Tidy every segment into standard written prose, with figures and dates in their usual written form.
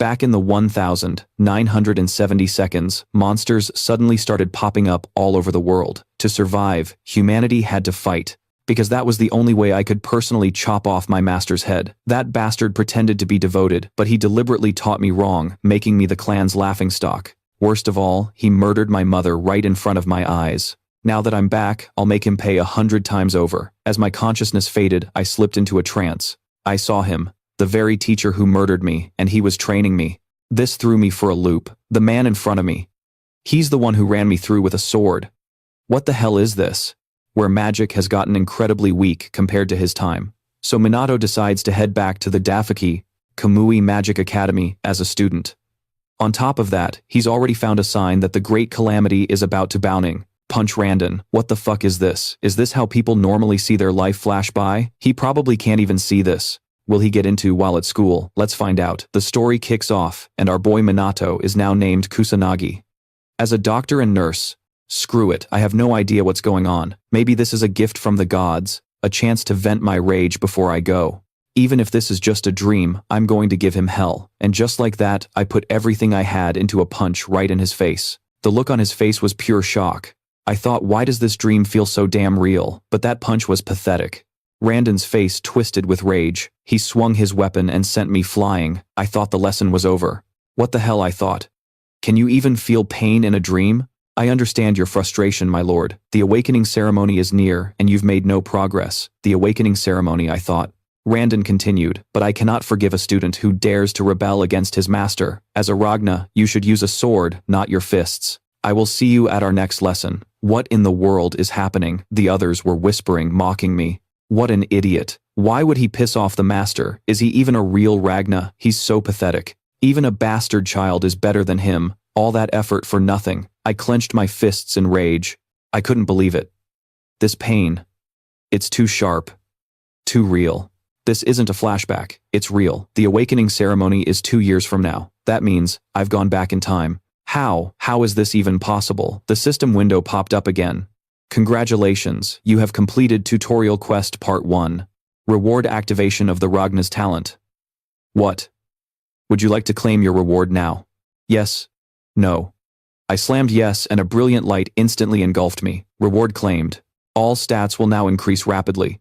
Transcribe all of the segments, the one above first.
Back in the 1970 seconds, monsters suddenly started popping up all over the world. To survive, humanity had to fight, because that was the only way I could personally chop off my master's head. That bastard pretended to be devoted, but he deliberately taught me wrong, making me the clan's laughingstock. Worst of all, he murdered my mother right in front of my eyes. Now that I'm back, I'll make him pay 100 times over. As my consciousness faded, I slipped into a trance. I saw him, the very teacher who murdered me, and he was training me. This threw me for a loop. The man in front of me. He's the one who ran me through with a sword. What the hell is this? Where magic has gotten incredibly weak compared to his time. So Minato decides to head back to the Dafaki Kamui Magic Academy as a student. On top of that, he's already found a sign that the Great Calamity is about to bounding. Punch Randon. What the fuck is this? Is this how people normally see their life flash by? He probably can't even see this. Will he get into while at school? Let's find out. The story kicks off, and our boy Minato is now named Kusanagi. As a doctor and nurse, screw it, I have no idea what's going on. Maybe this is a gift from the gods, a chance to vent my rage before I go. Even if this is just a dream, I'm going to give him hell. And just like that, I put everything I had into a punch right in his face. The look on his face was pure shock. I thought, why does this dream feel so damn real? But that punch was pathetic. Randon's face twisted with rage. He swung his weapon and sent me flying. I thought the lesson was over. What the hell, I thought. Can you even feel pain in a dream? I understand your frustration, my lord. The awakening ceremony is near, and you've made no progress. The awakening ceremony, I thought. Randon continued, but I cannot forgive a student who dares to rebel against his master. As a Ragna, you should use a sword, not your fists. I will see you at our next lesson. What in the world is happening? The others were whispering, mocking me. What an idiot. Why would he piss off the master? Is he even a real Ragna? He's so pathetic. Even a bastard child is better than him. All that effort for nothing. I clenched my fists in rage. I couldn't believe it. This pain. It's too sharp. Too real. This isn't a flashback. It's real. The awakening ceremony is 2 years from now. That means I've gone back in time. How? How is this even possible? The system window popped up again. Congratulations, you have completed Tutorial Quest Part 1. Reward activation of the Ragna's talent. What? Would you like to claim your reward now? Yes? No. I slammed yes and a brilliant light instantly engulfed me. Reward claimed. All stats will now increase rapidly.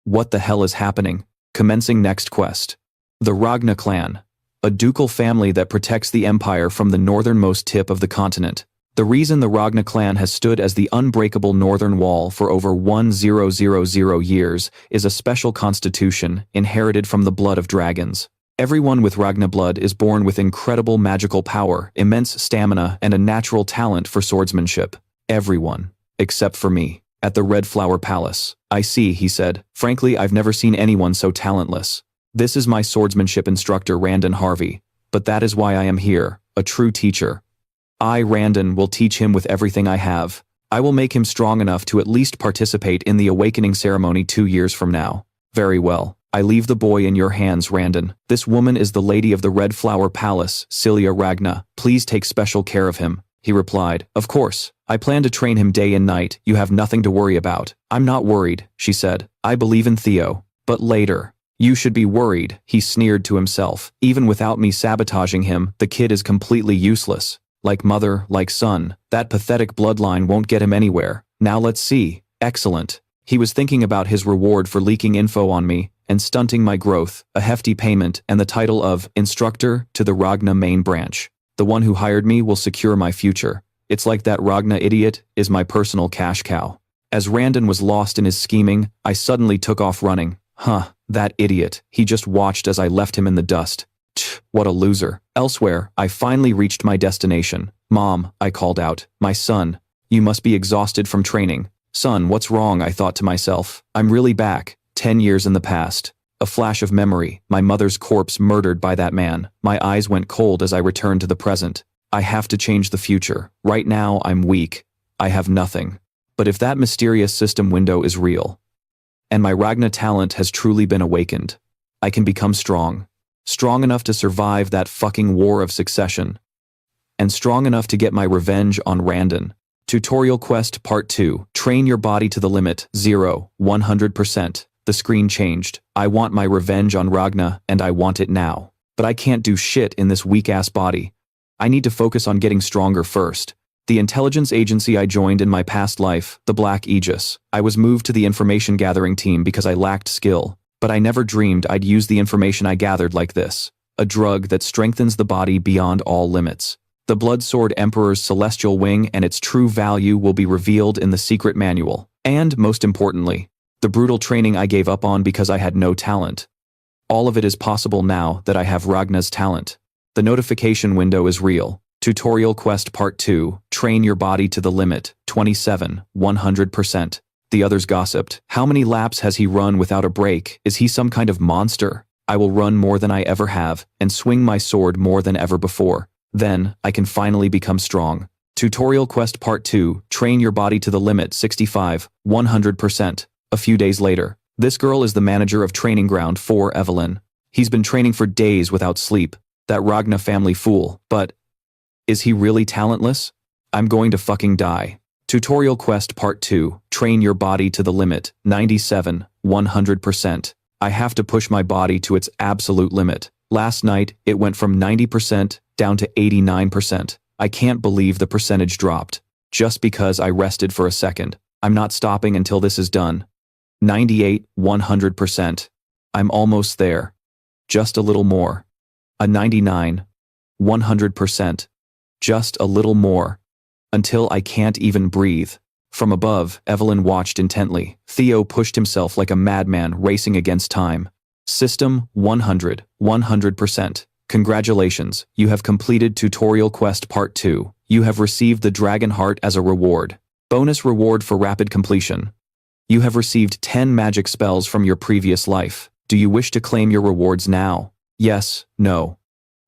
What the hell is happening? Commencing next quest. The Ragna clan. A ducal family that protects the empire from the northernmost tip of the continent. The reason the Ragna clan has stood as the unbreakable northern wall for over 1000 years is a special constitution inherited from the blood of dragons. Everyone with Ragna blood is born with incredible magical power, immense stamina, and a natural talent for swordsmanship. Everyone. Except for me. At the Red Flower Palace. I see, he said. Frankly, I've never seen anyone so talentless. This is my swordsmanship instructor, Randon Harvey. But that is why I am here, a true teacher. I, Randon, will teach him with everything I have. I will make him strong enough to at least participate in the awakening ceremony 2 years from now. Very well. I leave the boy in your hands, Randon. This woman is the lady of the Red Flower Palace, Celia Ragna. Please take special care of him. He replied, of course. I plan to train him day and night. You have nothing to worry about. I'm not worried, she said. I believe in Theo. But later. You should be worried, he sneered to himself. Even without me sabotaging him, the kid is completely useless. Like mother, like son, that pathetic bloodline won't get him anywhere. Now let's see. Excellent. He was thinking about his reward for leaking info on me and stunting my growth, a hefty payment, and the title of instructor to the Ragna main branch. The one who hired me will secure my future. It's like that Ragna idiot is my personal cash cow. As Randon was lost in his scheming, I suddenly took off running. That idiot. He just watched as I left him in the dust. What a loser. Elsewhere, I finally reached my destination. Mom, I called out. My son. You must be exhausted from training. Son, what's wrong? I thought to myself. I'm really back. 10 years in the past. A flash of memory. My mother's corpse murdered by that man. My eyes went cold as I returned to the present. I have to change the future. Right now, I'm weak. I have nothing. But if that mysterious system window is real, and my Ragna talent has truly been awakened, I can become strong. Strong enough to survive that fucking war of succession. And strong enough to get my revenge on Randon. Tutorial Quest Part 2. Train your body to the limit. 0, 100%. The screen changed. I want my revenge on Ragna, and I want it now. But I can't do shit in this weak-ass body. I need to focus on getting stronger first. The intelligence agency I joined in my past life, the Black Aegis, I was moved to the information gathering team because I lacked skill, but I never dreamed I'd use the information I gathered like this. A drug that strengthens the body beyond all limits. The Blood Sword Emperor's celestial wing and its true value will be revealed in the secret manual. And, most importantly, the brutal training I gave up on because I had no talent. All of it is possible now that I have Ragna's talent. The notification window is real. Tutorial Quest Part 2, Train Your Body to the Limit, 27, 100%. The others gossiped. How many laps has he run without a break? Is he some kind of monster? I will run more than I ever have, and swing my sword more than ever before. Then, I can finally become strong. Tutorial Quest Part 2, Train Your Body to the Limit, 65, 100%. A few days later, this girl is the manager of Training Ground 4, Evelyn. He's been training for days without sleep. That Ragna family fool, but is he really talentless? I'm going to fucking die. Tutorial Quest Part 2, Train Your Body to the Limit, 97, 100%. I have to push my body to its absolute limit. Last night, it went from 90% down to 89%. I can't believe the percentage dropped. Just because I rested for a second. I'm not stopping until this is done. 98, 100%. I'm almost there. Just a little more. A 99, 100%. Just a little more. Until I can't even breathe. From above, Evelyn watched intently. Theo pushed himself like a madman racing against time. System 100, 100%. Congratulations, you have completed Tutorial Quest Part 2. You have received the Dragon Heart as a reward. Bonus reward for rapid completion. You have received 10 magic spells from your previous life. Do you wish to claim your rewards now? Yes, no.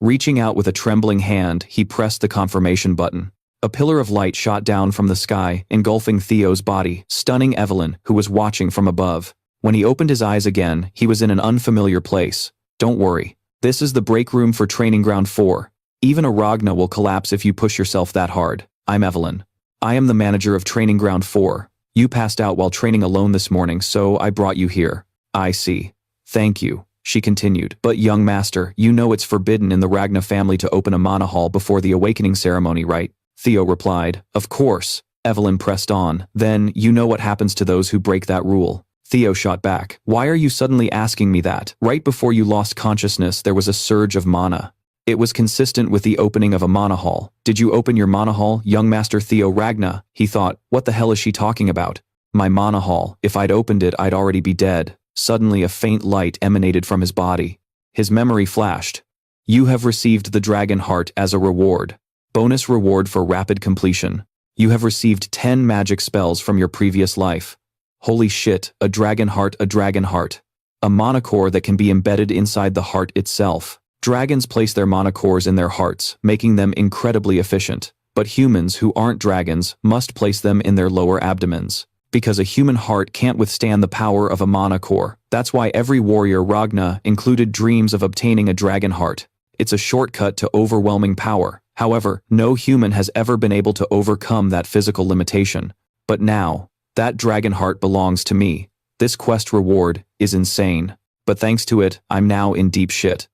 Reaching out with a trembling hand, he pressed the confirmation button. A pillar of light shot down from the sky, engulfing Theo's body, stunning Evelyn, who was watching from above. When he opened his eyes again, he was in an unfamiliar place. Don't worry. This is the break room for Training Ground 4. Even a Ragna will collapse if you push yourself that hard. I'm Evelyn. I am the manager of Training Ground 4. You passed out while training alone this morning, so I brought you here. I see. Thank you, she continued. But young master, you know it's forbidden in the Ragna family to open a mana hall before the awakening ceremony, right? Theo replied. Of course. Evelyn pressed on. Then, you know what happens to those who break that rule. Theo shot back. Why are you suddenly asking me that? Right before you lost consciousness, there was a surge of mana. It was consistent with the opening of a mana hall. Did you open your mana hall, young master Theo Ragna? He thought, what the hell is she talking about? My mana hall. If I'd opened it, I'd already be dead. Suddenly a faint light emanated from his body. His memory flashed. You have received the Dragon Heart as a reward. Bonus reward for rapid completion. You have received 10 magic spells from your previous life. Holy shit, a Dragon Heart, a Dragon Heart. A mana core that can be embedded inside the heart itself. Dragons place their mana cores in their hearts, making them incredibly efficient. But humans who aren't dragons must place them in their lower abdomens. Because a human heart can't withstand the power of a mana core. That's why every warrior Ragna included dreams of obtaining a Dragon Heart. It's a shortcut to overwhelming power. However, no human has ever been able to overcome that physical limitation. But now, that Dragon Heart belongs to me. This quest reward is insane. But thanks to it, I'm now in deep shit.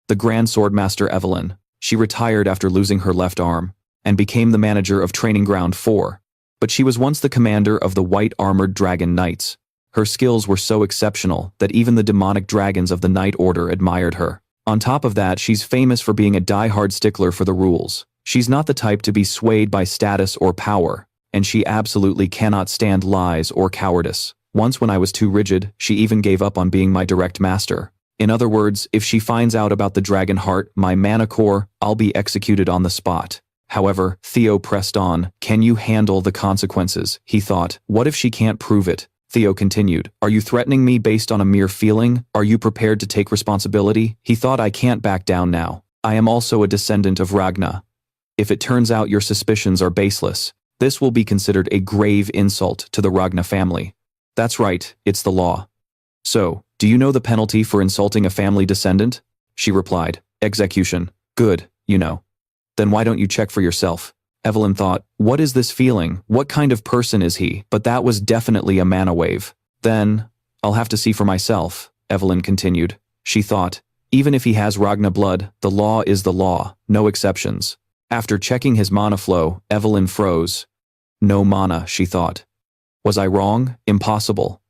The Grand Swordmaster Evelyn. She retired after losing her left arm, and became the manager of Training Ground 4. But she was once the commander of the White Armored Dragon Knights. Her skills were so exceptional that even the demonic dragons of the Knight Order admired her. On top of that, she's famous for being a die-hard stickler for the rules. She's not the type to be swayed by status or power, and she absolutely cannot stand lies or cowardice. Once when I was too rigid, she even gave up on being my direct master. In other words, if she finds out about the Dragon Heart, my mana core, I'll be executed on the spot. However, Theo pressed on. Can you handle the consequences? He thought. What if she can't prove it? Theo continued. Are you threatening me based on a mere feeling? Are you prepared to take responsibility? He thought. I can't back down now. I am also a descendant of Ragna. If it turns out your suspicions are baseless, this will be considered a grave insult to the Ragna family. That's right, it's the law. So, do you know the penalty for insulting a family descendant? She replied. Execution. Good, you know. Then why don't you check for yourself? Evelyn thought, what is this feeling? What kind of person is he? But that was definitely a mana wave. Then, I'll have to see for myself, Evelyn continued. She thought, Even if he has Ragna blood, the law is the law, no exceptions. After checking his mana flow, Evelyn froze. No mana, she thought. Was I wrong? Impossible.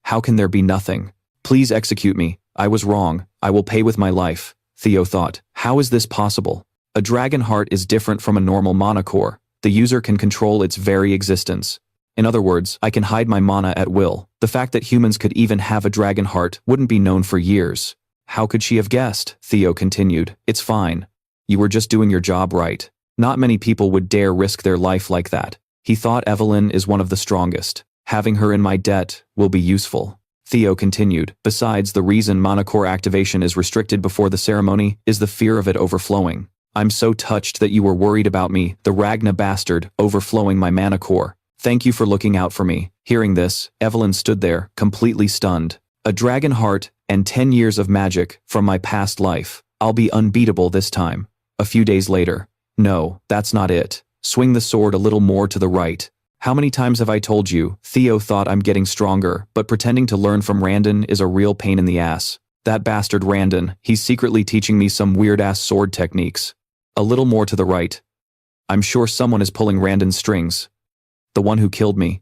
How can there be nothing? Please execute me. I was wrong. I will pay with my life, Theo thought. How is this possible? A dragon heart is different from a normal mana core. The user can control its very existence. In other words, I can hide my mana at will. The fact that humans could even have a dragon heart wouldn't be known for years. How could she have guessed? Theo continued. It's fine. You were just doing your job right. Not many people would dare risk their life like that. He thought Evelyn is one of the strongest. Having her in my debt will be useful. Theo continued. Besides, the reason mana core activation is restricted before the ceremony is the fear of it overflowing. I'm so touched that you were worried about me, the Ragna bastard, overflowing my mana core. Thank you for looking out for me. Hearing this, Evelyn stood there, completely stunned. A dragon heart and 10 years of magic from my past life. I'll be unbeatable this time. A few days later. No, that's not it. Swing the sword a little more to the right. How many times have I told you? Theo thought I'm getting stronger, but pretending to learn from Randon is a real pain in the ass. That bastard Randon, he's secretly teaching me some weird-ass sword techniques. A little more to the right. I'm sure someone is pulling Randon's strings. The one who killed me.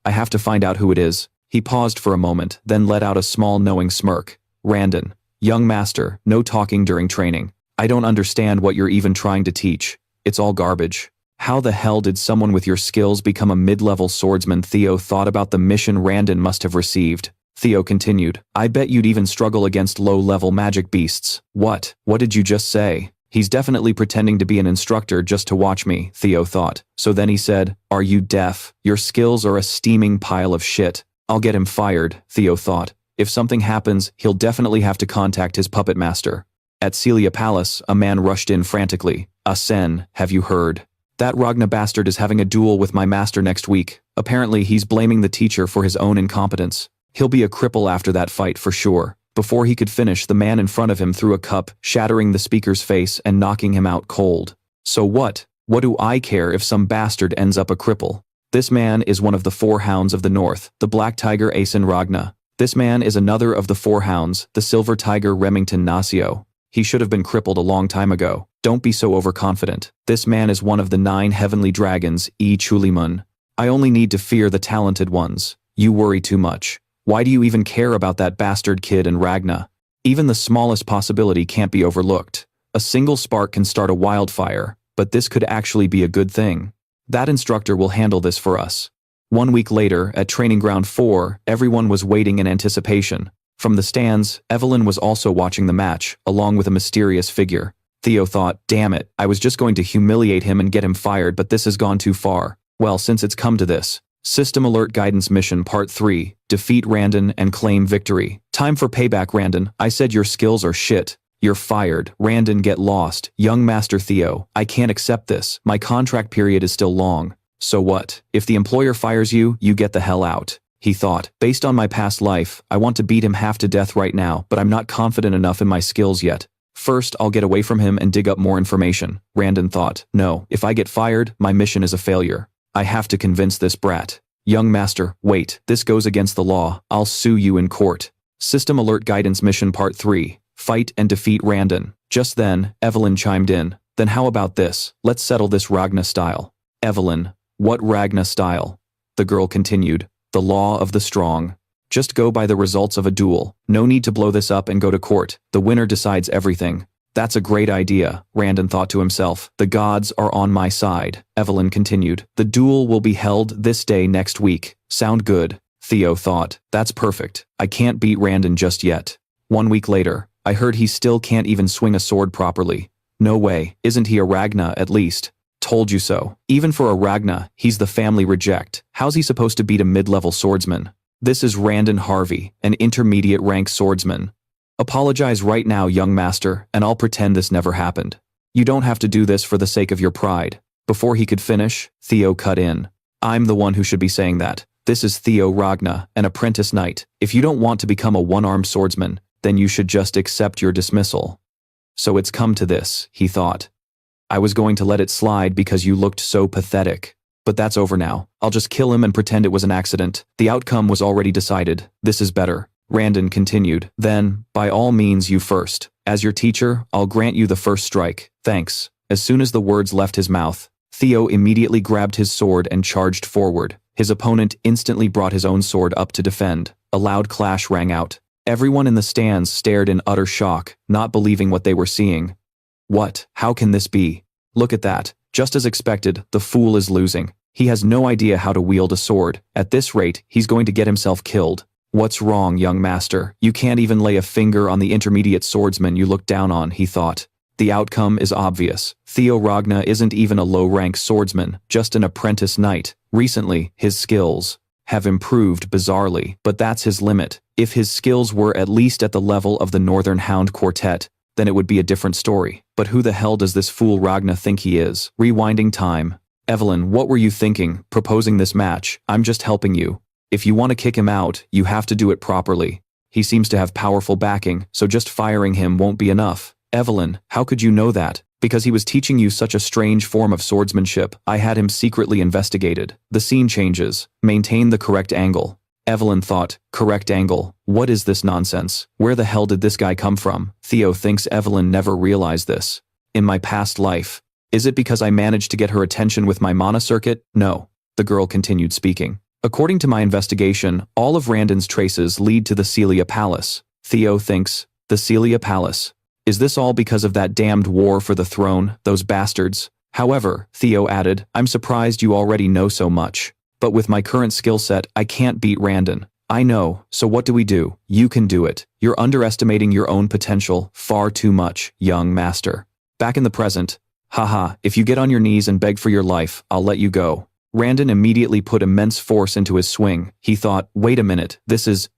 I have to find out who it is. He paused for a moment, then let out a small knowing smirk. Randon. Young master, no talking during training. I don't understand what you're even trying to teach. It's all garbage. How the hell did someone with your skills become a mid-level swordsman? Theo thought about the mission Randon must have received. Theo continued. I bet you'd even struggle against low-level magic beasts. What? What did you just say? He's definitely pretending to be an instructor just to watch me, Theo thought. So then he said, are you deaf? Your skills are a steaming pile of shit. I'll get him fired, Theo thought. If something happens, he'll definitely have to contact his puppet master. At Celia Palace, a man rushed in frantically. Asen, have you heard? That Ragna bastard is having a duel with my master next week. Apparently he's blaming the teacher for his own incompetence. He'll be a cripple after that fight for sure. Before he could finish, the man in front of him threw a cup, shattering the speaker's face and knocking him out cold. So what? What do I care if some bastard ends up a cripple? This man is one of the 4 hounds of the north, the black tiger MC Ragna. This man is another of the 4 hounds, the silver tiger Remington Nasio. He should have been crippled a long time ago. Don't be so overconfident. This man is one of the 9 heavenly dragons, Chulimun. I only need to fear the talented ones. You worry too much. Why do you even care about that bastard kid and Ragna? Even the smallest possibility can't be overlooked. A single spark can start a wildfire, but this could actually be a good thing. That instructor will handle this for us. 1 week later, at Training Ground 4, everyone was waiting in anticipation. From the stands, Evelyn was also watching the match, along with a mysterious figure. Theo thought, damn it, I was just going to humiliate him and get him fired, but this has gone too far. Well, since it's come to this. System Alert Guidance Mission Part 3, defeat Randon and claim victory. Time for payback, Randon. I said your skills are shit. You're fired. Randon, get lost. Young Master Theo, I can't accept this. My contract period is still long. So what? If the employer fires you, you get the hell out. He thought, based on my past life, I want to beat him half to death right now, but I'm not confident enough in my skills yet. First, I'll get away from him and dig up more information. Randon thought, no, if I get fired, my mission is a failure. I have to convince this brat. Young master, wait, this goes against the law. I'll sue you in court. System Alert Guidance Mission Part 3, fight and defeat Randon. Just then, Evelyn chimed in. Then how about this? Let's settle this Ragna style. Evelyn, what Ragna style? The girl continued. The law of the strong. Just go by the results of a duel. No need to blow this up and go to court. The winner decides everything. That's a great idea, Randon thought to himself. The gods are on my side. Evelyn continued. The duel will be held this day next week. Sound good? Theo thought. That's perfect. I can't beat Randon just yet. 1 week later, I heard he still can't even swing a sword properly. No way. Isn't he a Ragna at least? Told you so. Even for a Ragna, he's the family reject. How's he supposed to beat a mid-level swordsman? This is Randon Harvey, an intermediate rank swordsman. Apologize right now, young master, and I'll pretend this never happened. You don't have to do this for the sake of your pride. Before he could finish, Theo cut in. I'm the one who should be saying that. This is Theo Ragna, an apprentice knight. If you don't want to become a one-armed swordsman, then you should just accept your dismissal. So it's come to this, he thought. I was going to let it slide because you looked so pathetic. But that's over now. I'll just kill him and pretend it was an accident. The outcome was already decided. This is better. Randon continued. Then, by all means, you first. As your teacher, I'll grant you the first strike. Thanks. As soon as the words left his mouth, Theo immediately grabbed his sword and charged forward. His opponent instantly brought his own sword up to defend. A loud clash rang out. Everyone in the stands stared in utter shock, not believing what they were seeing. What? How can this be? Look at that. Just as expected, the fool is losing. He has no idea how to wield a sword. At this rate, he's going to get himself killed. What's wrong, young master? You can't even lay a finger on the intermediate swordsman you look down on, he thought. The outcome is obvious. Theo Ragna isn't even a low-rank swordsman, just an apprentice knight. Recently, his skills have improved bizarrely, but that's his limit. If his skills were at least at the level of the Northern Hound Quartet, then it would be a different story. But who the hell does this fool Ragna think he is? Rewinding time. Evelyn, what were you thinking, proposing this match? I'm just helping you. If you want to kick him out, you have to do it properly. He seems to have powerful backing, so just firing him won't be enough. Evelyn, how could you know that? Because he was teaching you such a strange form of swordsmanship, I had him secretly investigated. The scene changes. Maintain the correct angle. Evelyn thought, correct angle? What is this nonsense? Where the hell did this guy come from? Theo thinks Evelyn never realized this. In my past life. Is it because I managed to get her attention with my mana circuit? No. The girl continued speaking. According to my investigation, all of Randon's traces lead to the Celia Palace. Theo thinks, the Celia Palace. Is this all because of that damned war for the throne, those bastards? However, Theo added, I'm surprised you already know so much. But with my current skill set, I can't beat Randon. I know, so what do we do? You can do it. You're underestimating your own potential far too much, young master. Back in the present, haha, if you get on your knees and beg for your life, I'll let you go. Randon immediately put immense force into his swing. He thought, wait a minute, this is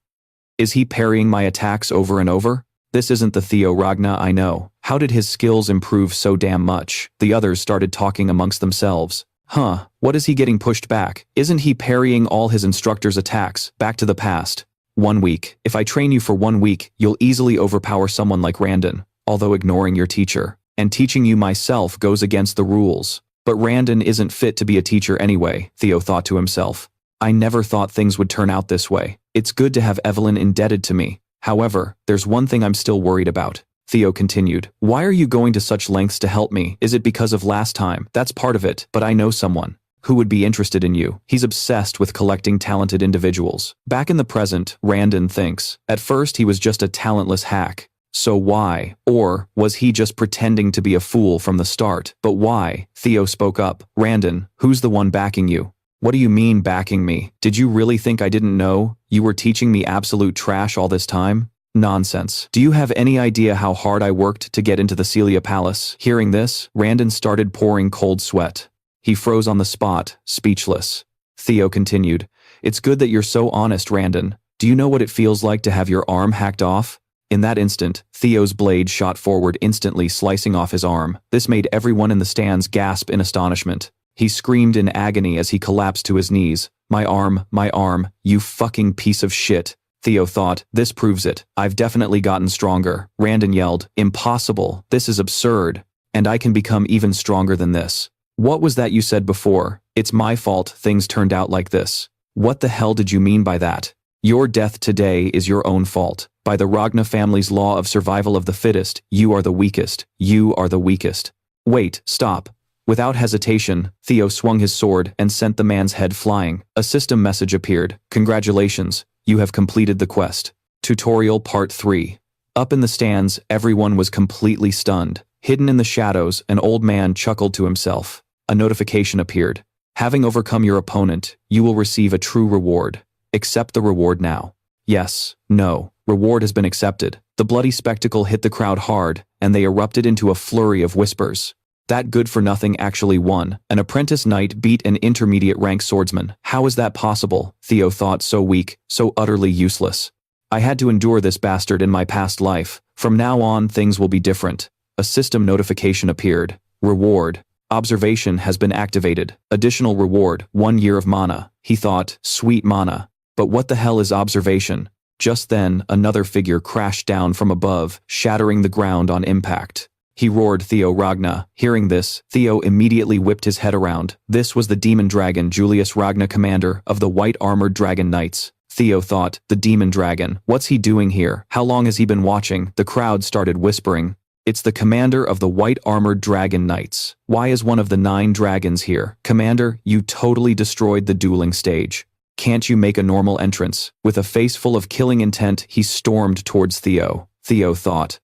he parrying my attacks over and over? This isn't the Theo Ragna I know. How did his skills improve so damn much? The others started talking amongst themselves. Huh, what is he getting pushed back? Isn't he parrying all his instructor's attacks? Back to the past. 1 week. If I train you for 1 week, you'll easily overpower someone like Randon, although ignoring your teacher. And teaching you myself goes against the rules. But Randon isn't fit to be a teacher anyway, Theo thought to himself. I never thought things would turn out this way. It's good to have Evelyn indebted to me. However, there's one thing I'm still worried about. Theo continued. Why are you going to such lengths to help me? Is it because of last time? That's part of it, but I know someone who would be interested in you. He's obsessed with collecting talented individuals. Back in the present, Randon thinks. At first he was just a talentless hack. So why? Or was he just pretending to be a fool from the start? But why? Theo spoke up. Randon, who's the one backing you? What do you mean backing me? Did you really think I didn't know? You were teaching me absolute trash all this time? Nonsense. Do you have any idea how hard I worked to get into the Celia Palace? Hearing this, Randon started pouring cold sweat. He froze on the spot, speechless. Theo continued. It's good that you're so honest, Randon. Do you know what it feels like to have your arm hacked off? In that instant, Theo's blade shot forward instantly, slicing off his arm. This made everyone in the stands gasp in astonishment. He screamed in agony as he collapsed to his knees. My arm, you fucking piece of shit. Theo thought, this proves it. I've definitely gotten stronger. Randon yelled, impossible, this is absurd. And I can become even stronger than this. What was that you said before? It's my fault things turned out like this. What the hell did you mean by that? Your death today is your own fault. By the Ragna family's law of survival of the fittest, you are the weakest. You are the weakest. Wait, stop. Without hesitation, Theo swung his sword and sent the man's head flying. A system message appeared. Congratulations, you have completed the quest. Tutorial Part 3. Up in the stands, everyone was completely stunned. Hidden in the shadows, an old man chuckled to himself. A notification appeared. Having overcome your opponent, you will receive a true reward. Accept the reward now. Yes, no, reward has been accepted. The bloody spectacle hit the crowd hard, and they erupted into a flurry of whispers. That good-for-nothing actually won. An apprentice knight beat an intermediate-rank swordsman. How is that possible? Theo thought, so weak, so utterly useless. I had to endure this bastard in my past life. From now on, things will be different. A system notification appeared. Reward. Observation has been activated. Additional reward, 1 year of mana. He thought, sweet mana. But what the hell is observation? Just then, another figure crashed down from above, shattering the ground on impact. He roared Theo Ragna. Hearing this, Theo immediately whipped his head around. This was the demon dragon Julius Ragna, commander of the white-armored dragon knights. Theo thought. The demon dragon. What's he doing here? How long has he been watching? The crowd started whispering. It's the commander of the white armored dragon knights. Why is one of the 9 dragons here? Commander, you totally destroyed the dueling stage. Can't you make a normal entrance? With a face full of killing intent, he stormed towards Theo. Theo thought,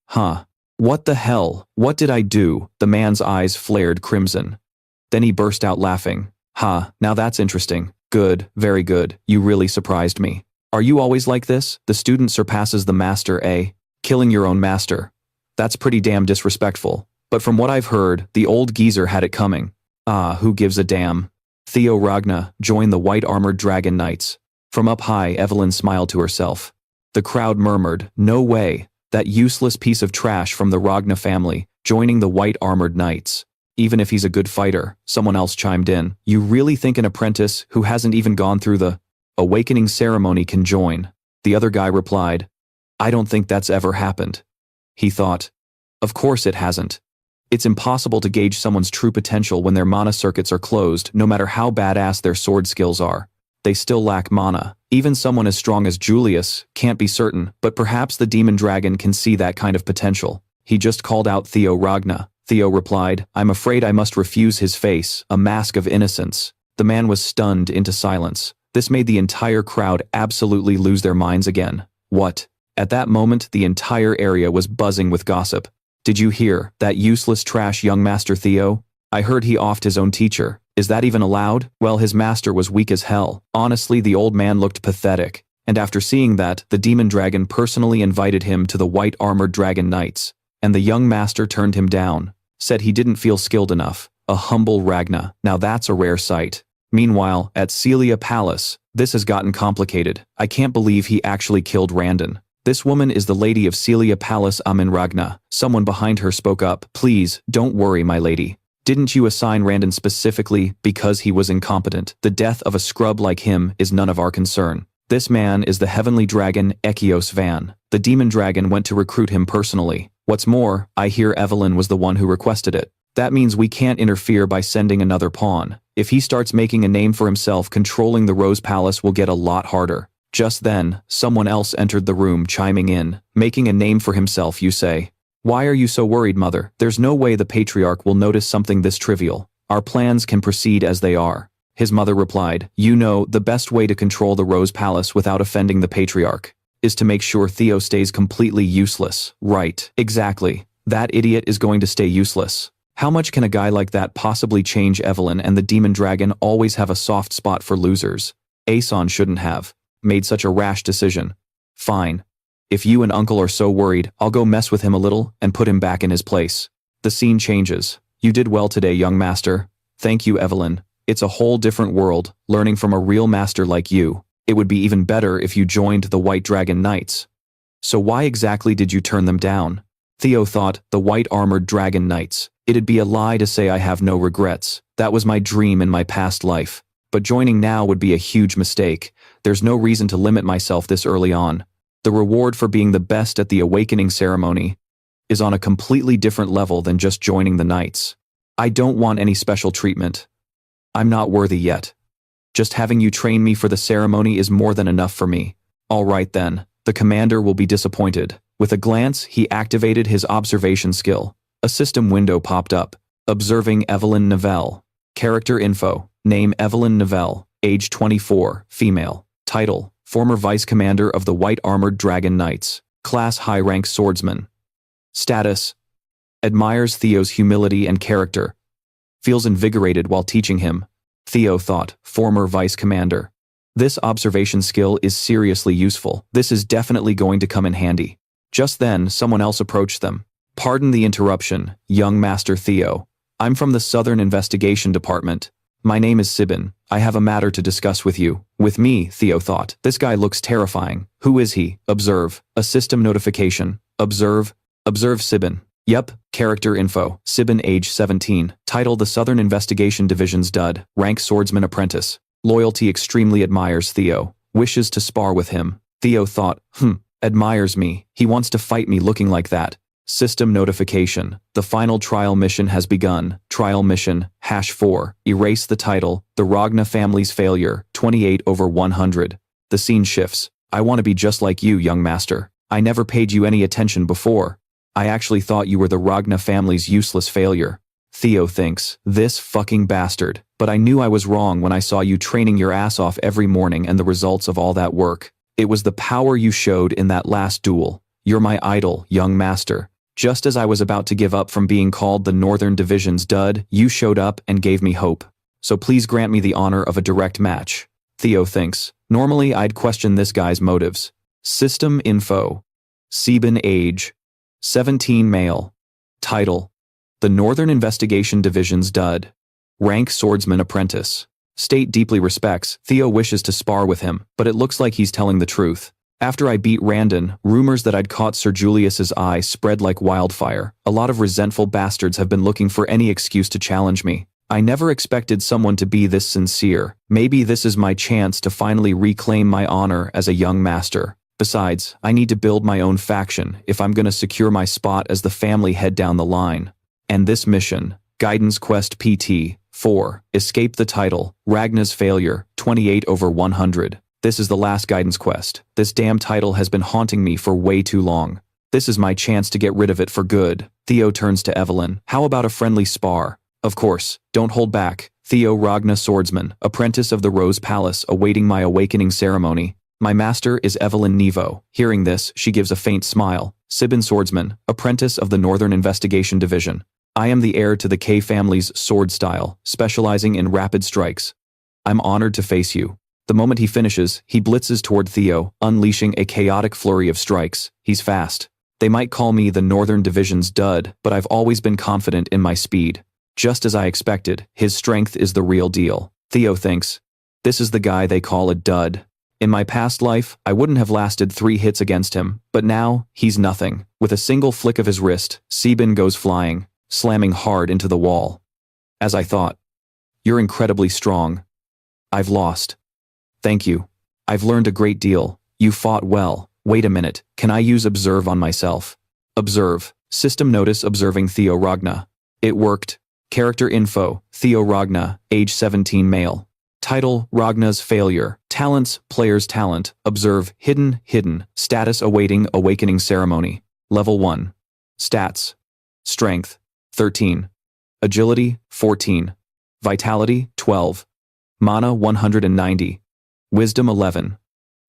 what the hell? What did I do? The man's eyes flared crimson. Then he burst out laughing. Now that's interesting. Good, very good. You really surprised me. Are you always like this? The student surpasses the master, eh? Killing your own master. That's pretty damn disrespectful. But from what I've heard, the old geezer had it coming. Who gives a damn? Theo Ragna joined the white armored dragon knights. From up high, Evelyn smiled to herself. The crowd murmured, no way. That useless piece of trash from the Ragna family, joining the white armored knights. Even if he's a good fighter, someone else chimed in. You really think an apprentice who hasn't even gone through the awakening ceremony can join? The other guy replied, I don't think that's ever happened. He thought, of course it hasn't. It's impossible to gauge someone's true potential when their mana circuits are closed, no matter how badass their sword skills are. They still lack mana. Even someone as strong as Julius can't be certain, but perhaps the demon dragon can see that kind of potential. He just called out Theo Ragna. Theo replied, I'm afraid I must refuse his face, a mask of innocence. The man was stunned into silence. This made the entire crowd absolutely lose their minds again. What? At that moment, the entire area was buzzing with gossip. Did you hear that useless trash young Master Theo? I heard he offed his own teacher. Is that even allowed? Well, his master was weak as hell. Honestly, the old man looked pathetic. And after seeing that, the demon dragon personally invited him to the white armored dragon knights. And the young master turned him down. Said he didn't feel skilled enough. A humble Ragna. Now that's a rare sight. Meanwhile, at Celia Palace, this has gotten complicated. I can't believe he actually killed Randon. This woman is the lady of Celia Palace Ragna. Someone behind her spoke up. Please, don't worry, my lady. Didn't you assign Randon specifically because he was incompetent? The death of a scrub like him is none of our concern. This man is the heavenly dragon Echios Van. The demon dragon went to recruit him personally. What's more, I hear Evelyn was the one who requested it. That means we can't interfere by sending another pawn. If he starts making a name for himself, controlling the Rose Palace will get a lot harder. Just then, someone else entered the room chiming in. Making a name for himself, you say? Why are you so worried, mother? There's no way the patriarch will notice something this trivial. Our plans can proceed as they are. His mother replied, you know, the best way to control the Rose Palace without offending the patriarch is to make sure Theo stays completely useless. Right, exactly. That idiot is going to stay useless. How much can a guy like that possibly change? Evelyn and the demon dragon always have a soft spot for losers. Aeson shouldn't have made such a rash decision. Fine. If you and uncle are so worried, I'll go mess with him a little and put him back in his place. The scene changes. You did well today, young master. Thank you, Evelyn. It's a whole different world, learning from a real master like you. It would be even better if you joined the White Dragon Knights. So why exactly did you turn them down? Theo thought, the White Armored Dragon Knights. It'd be a lie to say I have no regrets. That was my dream in my past life. But joining now would be a huge mistake. There's no reason to limit myself this early on. The reward for being the best at the awakening ceremony is on a completely different level than just joining the knights. I don't want any special treatment. I'm not worthy yet. Just having you train me for the ceremony is more than enough for me. All right then, the commander will be disappointed. With a glance, he activated his observation skill. A system window popped up. Observing Evelyn Neville. Character info. Name Evelyn Neville. Age 24, female. Title. Former Vice Commander of the White Armored Dragon Knights. Class High-Rank Swordsman. Status. Admires Theo's humility and character. Feels invigorated while teaching him. Theo thought, former Vice Commander. This observation skill is seriously useful. This is definitely going to come in handy. Just then, someone else approached them. Pardon the interruption, young Master Theo. I'm from the Southern Investigation Department. My name is Sibin. I have a matter to discuss with you. With me, Theo thought. This guy looks terrifying. Who is he? Observe. A system notification. Observe. Observe Sibin. Yep. Character info. Sibin, age 17. Title: The Southern Investigation Division's Dud. Rank: Swordsman Apprentice. Loyalty: extremely admires Theo. Wishes to spar with him. Theo thought, admires me. He wants to fight me looking like that. System notification. The final trial mission has begun. Trial mission, #4. Erase the title, The Ragna Family's Failure, 28/100. The scene shifts. I want to be just like you, young master. I never paid you any attention before. I actually thought you were the Ragna family's useless failure. Theo thinks, this fucking bastard. But I knew I was wrong when I saw you training your ass off every morning and the results of all that work. It was the power you showed in that last duel. You're my idol, young master. Just as I was about to give up from being called the Northern Division's dud, you showed up and gave me hope. So please grant me the honor of a direct match. Theo thinks, normally I'd question this guy's motives. System info. Sebin age. 17 male. Title. The Northern Investigation Division's dud. Rank swordsman apprentice. State deeply respects, Theo wishes to spar with him, but it looks like he's telling the truth. After I beat Randon, rumors that I'd caught Sir Julius's eye spread like wildfire. A lot of resentful bastards have been looking for any excuse to challenge me. I never expected someone to be this sincere. Maybe this is my chance to finally reclaim my honor as a young master. Besides, I need to build my own faction if I'm gonna secure my spot as the family head down the line. And this mission, Guidance Quest PT, 4, escape the title, Ragna's failure, 28/100. This is the last guidance quest. This damn title has been haunting me for way too long. This is my chance to get rid of it for good. Theo turns to Evelyn. How about a friendly spar? Of course, don't hold back. Theo Ragna swordsman, apprentice of the Rose Palace awaiting my awakening ceremony. My master is Evelyn Nevo. Hearing this, she gives a faint smile. Sebin swordsman, apprentice of the Northern Investigation Division. I am the heir to the K family's sword style, specializing in rapid strikes. I'm honored to face you. The moment he finishes, he blitzes toward Theo, unleashing a chaotic flurry of strikes. He's fast. They might call me the Northern Division's dud, but I've always been confident in my speed. Just as I expected, his strength is the real deal. Theo thinks, this is the guy they call a dud. In my past life, I wouldn't have lasted 3 hits against him, but now, he's nothing. With a single flick of his wrist, Sebin goes flying, slamming hard into the wall. As I thought, you're incredibly strong. I've lost. Thank you. I've learned a great deal. You fought well. Wait a minute, can I use observe on myself? Observe. System notice observing Theo Ragna. It worked. Character info, Theo Ragna, age 17 male. Title, Ragna's failure. Talents, player's talent. Observe, hidden. Status awaiting awakening ceremony. Level 1. Stats. Strength, 13. Agility, 14. Vitality, 12. Mana, 190. Wisdom 11.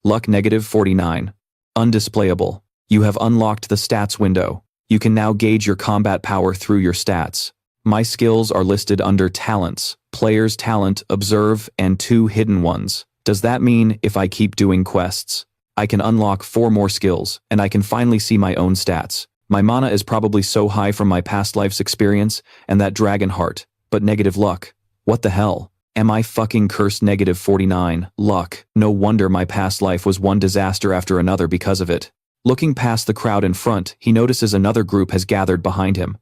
Luck -49. Undisplayable. You have unlocked the stats window. You can now gauge your combat power through your stats. My skills are listed under talents, player's talent, observe, and 2 hidden ones. Does that mean if I keep doing quests, I can unlock 4 more skills, and I can finally see my own stats? My mana is probably so high from my past life's experience and that dragon heart, but negative luck. What the hell? Am I fucking cursed? -49, luck. No wonder my past life was one disaster after another because of it. Looking past the crowd in front, he notices another group has gathered behind him.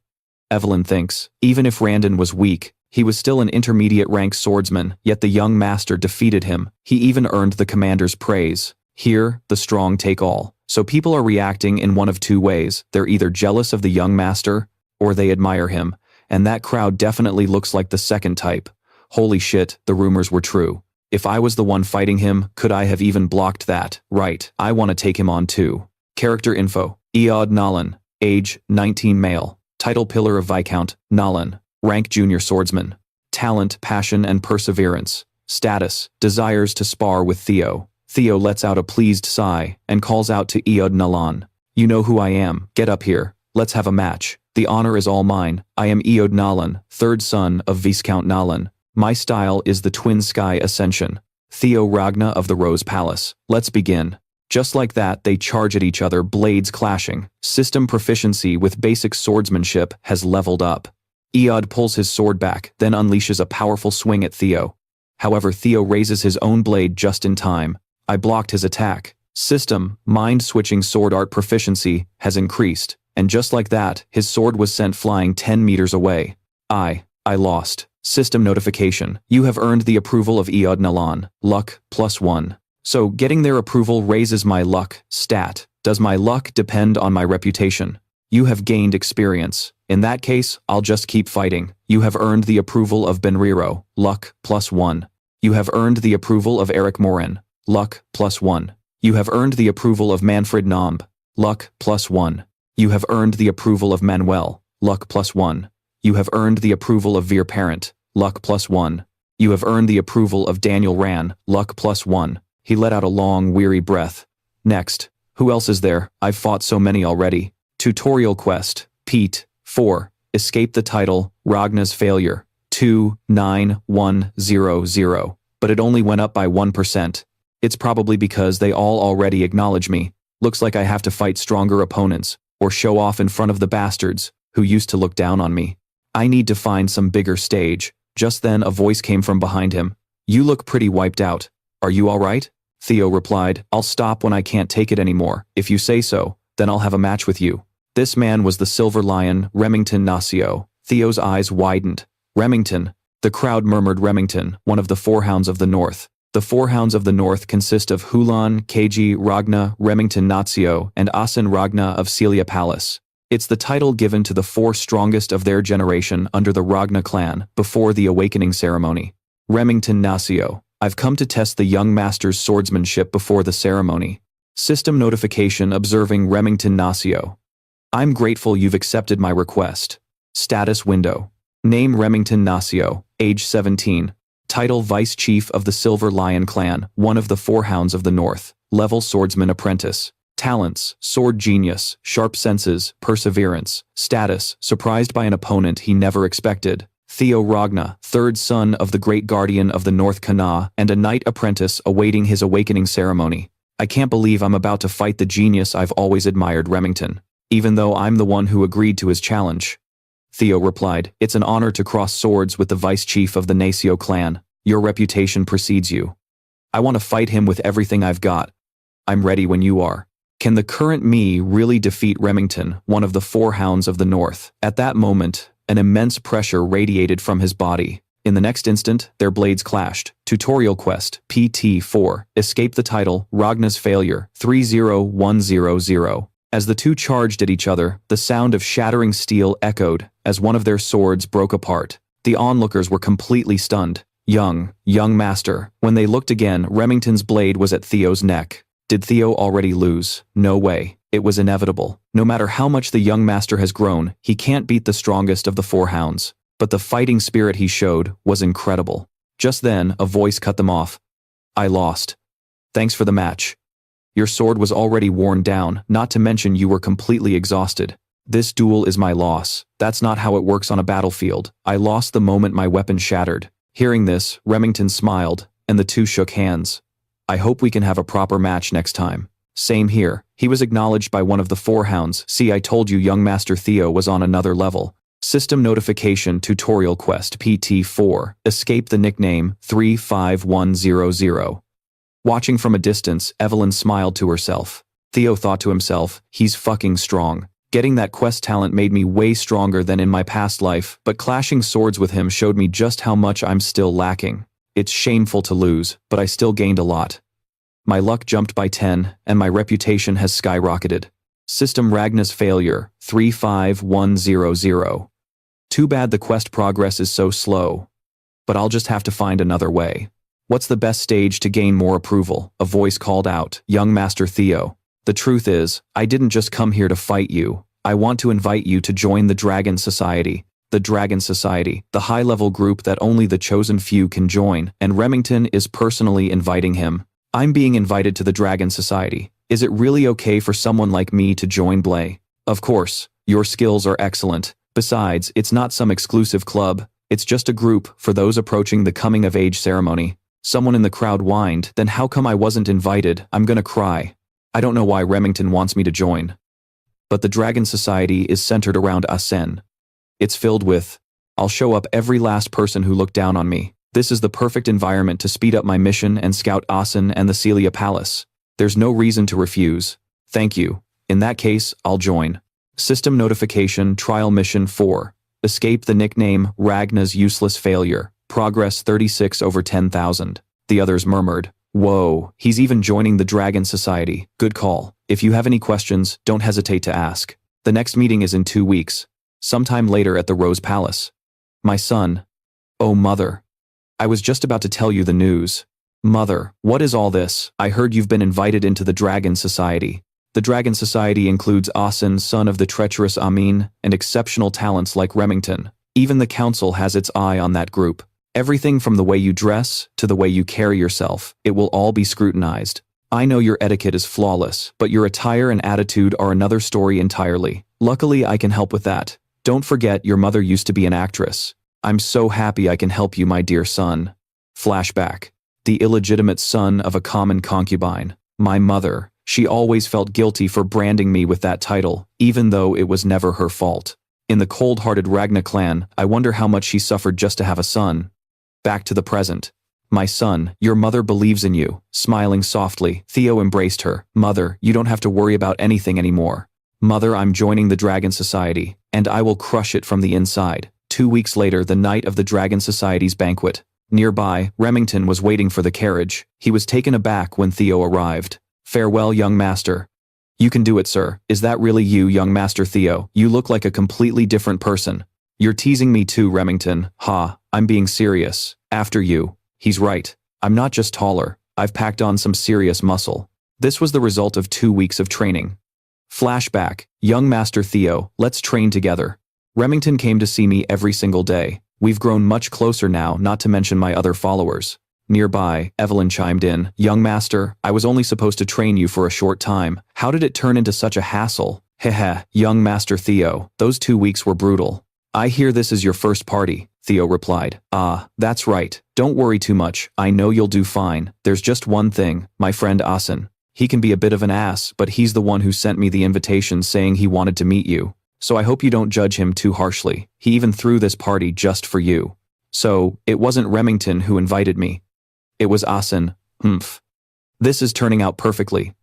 Evelyn thinks, even if Randon was weak, he was still an intermediate rank swordsman, yet the young master defeated him. He even earned the commander's praise. Here, the strong take all. So people are reacting in one of 2 ways. They're either jealous of the young master, or they admire him, and that crowd definitely looks like the second type. Holy shit, the rumors were true. If I was the one fighting him, could I have even blocked that? Right, I want to take him on too. Character info, Eod Nalan, age, 19 male. Title Pillar of Viscount, Nalan. Rank Junior Swordsman. Talent, passion, and perseverance. Status, desires to spar with Theo. Theo lets out a pleased sigh and calls out to Eod Nalan. You know who I am, get up here, let's have a match. The honor is all mine. I am Eod Nalan, 3rd son of Viscount Nalan. My style is the Twin Sky Ascension. Theo Ragna of the Rose Palace. Let's begin. Just like that, they charge at each other, blades clashing. System proficiency with basic swordsmanship has leveled up. Eod pulls his sword back, then unleashes a powerful swing at Theo. However, Theo raises his own blade just in time. I blocked his attack. System, mind-switching sword art proficiency, has increased, and just like that, his sword was sent flying 10 meters away. I lost. System notification. You have earned the approval of Eod Nalan. Luck, +1. So, getting their approval raises my luck stat. Does my luck depend on my reputation? You have gained experience. In that case, I'll just keep fighting. You have earned the approval of Benriro. Luck, +1. You have earned the approval of Eric Morin. Luck, +1. You have earned the approval of Manfred Nomb. Luck, +1. You have earned the approval of Manuel. Luck, +1. You have earned the approval of Veer Parent. Luck, +1. You have earned the approval of Daniel Ran. Luck, +1. He let out a long, weary breath. Next. Who else is there? I've fought so many already. Tutorial quest. Pete. 4. Escape the title. Ragna's failure. 29100. But it only went up by 1%. It's probably because they all already acknowledge me. Looks like I have to fight stronger opponents, or show off in front of the bastards, who used to look down on me. I need to find some bigger stage. Just then a voice came from behind him. You look pretty wiped out. Are you alright? Theo replied, I'll stop when I can't take it anymore. If you say so, then I'll have a match with you. This man was the Silver Lion, Remington Nacio. Theo's eyes widened. Remington. The crowd murmured Remington, one of the Four Hounds of the North. The Four Hounds of the North consist of Hulan, KG, Ragna, Remington Nacio, and Asen Ragna of Celia Palace. It's the title given to the four strongest of their generation under the Ragna clan before the awakening ceremony. Remington Nacio. I've come to test the young master's swordsmanship before the ceremony. System notification observing Remington Nacio. I'm grateful you've accepted my request. Status window. Name Remington Nacio, age 17. Title Vice Chief of the Silver Lion Clan, one of the Four Hounds of the North. Level Swordsman Apprentice. Talents, Sword Genius, Sharp Senses, Perseverance. Status, surprised by an opponent he never expected. Theo Ragna, third son of the Great Guardian of the North Kana and a knight apprentice awaiting his awakening ceremony. I can't believe I'm about to fight the genius I've always admired, Remington. Even though I'm the one who agreed to his challenge. Theo replied, It's an honor to cross swords with the vice chief of the Nacio clan. Your reputation precedes you. I want to fight him with everything I've got. I'm ready when you are. Can the current me really defeat Remington, one of the Four Hounds of the North? At that moment, an immense pressure radiated from his body. In the next instant, their blades clashed. Tutorial quest, PT4. Escape the title, Ragna's failure, 30100. As the two charged at each other, the sound of shattering steel echoed as one of their swords broke apart. The onlookers were completely stunned. Young master. When they looked again, Remington's blade was at Theo's neck. Did Theo already lose? No way. It was inevitable. No matter how much the young master has grown, he can't beat the strongest of the Four Hounds. But the fighting spirit he showed was incredible. Just then, a voice cut them off. I lost. Thanks for the match. Your sword was already worn down, not to mention you were completely exhausted. This duel is my loss. That's not how it works on a battlefield. I lost the moment my weapon shattered. Hearing this, Remington smiled, and the two shook hands. I hope we can have a proper match next time. Same here. He was acknowledged by one of the Four Hounds. See, I told you young Master Theo was on another level. System notification tutorial quest PT4. Escape the nickname 35100. Watching from a distance, Evelyn smiled to herself. Theo thought to himself, he's fucking strong. Getting that quest talent made me way stronger than in my past life, but clashing swords with him showed me just how much I'm still lacking. It's shameful to lose, but I still gained a lot. My luck jumped by 10, and my reputation has skyrocketed. System Ragna's failure, 35100. Too bad the quest progress is so slow. But I'll just have to find another way. What's the best stage to gain more approval? A voice called out, Young Master Theo. The truth is, I didn't just come here to fight you. I want to invite you to join the Dragon Society. The Dragon Society, the high-level group that only the chosen few can join, and Remington is personally inviting him. I'm being invited to the Dragon Society. Is it really okay for someone like me to join Blay? Of course, your skills are excellent. Besides, it's not some exclusive club. It's just a group for those approaching the coming-of-age ceremony. Someone in the crowd whined, then how come I wasn't invited? I'm gonna cry. I don't know why Remington wants me to join. But the Dragon Society is centered around Asen. It's filled with, I'll show up every last person who looked down on me. This is the perfect environment to speed up my mission and scout Asen and the Celia Palace. There's no reason to refuse. Thank you. In that case, I'll join. System notification trial mission 4. Escape the nickname Ragna's useless failure. Progress 36 over 10,000. The others murmured, Whoa, he's even joining the Dragon Society. Good call. If you have any questions, don't hesitate to ask. The next meeting is in 2 weeks. Sometime later at the Rose Palace. My son. Oh, mother. I was just about to tell you the news. Mother, what is all this? I heard you've been invited into the Dragon Society. The Dragon Society includes Asen, son of the treacherous Amin, and exceptional talents like Remington. Even the council has its eye on that group. Everything from the way you dress to the way you carry yourself, it will all be scrutinized. I know your etiquette is flawless, but your attire and attitude are another story entirely. Luckily, I can help with that. Don't forget, your mother used to be an actress. I'm so happy I can help you, my dear son. Flashback. The illegitimate son of a common concubine. My mother, she always felt guilty for branding me with that title, even though it was never her fault. In the cold-hearted Ragna clan, I wonder how much she suffered just to have a son. Back to the present. My son, your mother believes in you. Smiling softly, Theo embraced her. Mother, you don't have to worry about anything anymore. Mother, I'm joining the Dragon Society, and I will crush it from the inside. 2 weeks later, the night of the Dragon Society's banquet. Nearby, Remington was waiting for the carriage. He was taken aback when Theo arrived. Farewell, young master. You can do it, sir. Is that really you, young master Theo? You look like a completely different person. You're teasing me too, Remington. Ha, I'm being serious. After you. He's right. I'm not just taller. I've packed on some serious muscle. This was the result of 2 weeks of training. Flashback. Young master Theo, let's train together. Remington came to see me every single day. We've grown much closer now, not to mention my other followers. Nearby, Evelyn chimed in. Young master, I was only supposed to train you for a short time. How did it turn into such a hassle? Heh, young master Theo, those 2 weeks were brutal. I hear this is your first party, Theo replied. Ah, that's right. Don't worry too much. I know you'll do fine. There's just one thing, my friend Asen. He can be a bit of an ass, but he's the one who sent me the invitation saying he wanted to meet you. So I hope you don't judge him too harshly. He even threw this party just for you. So, it wasn't Remington who invited me. It was Asen. This is turning out perfectly.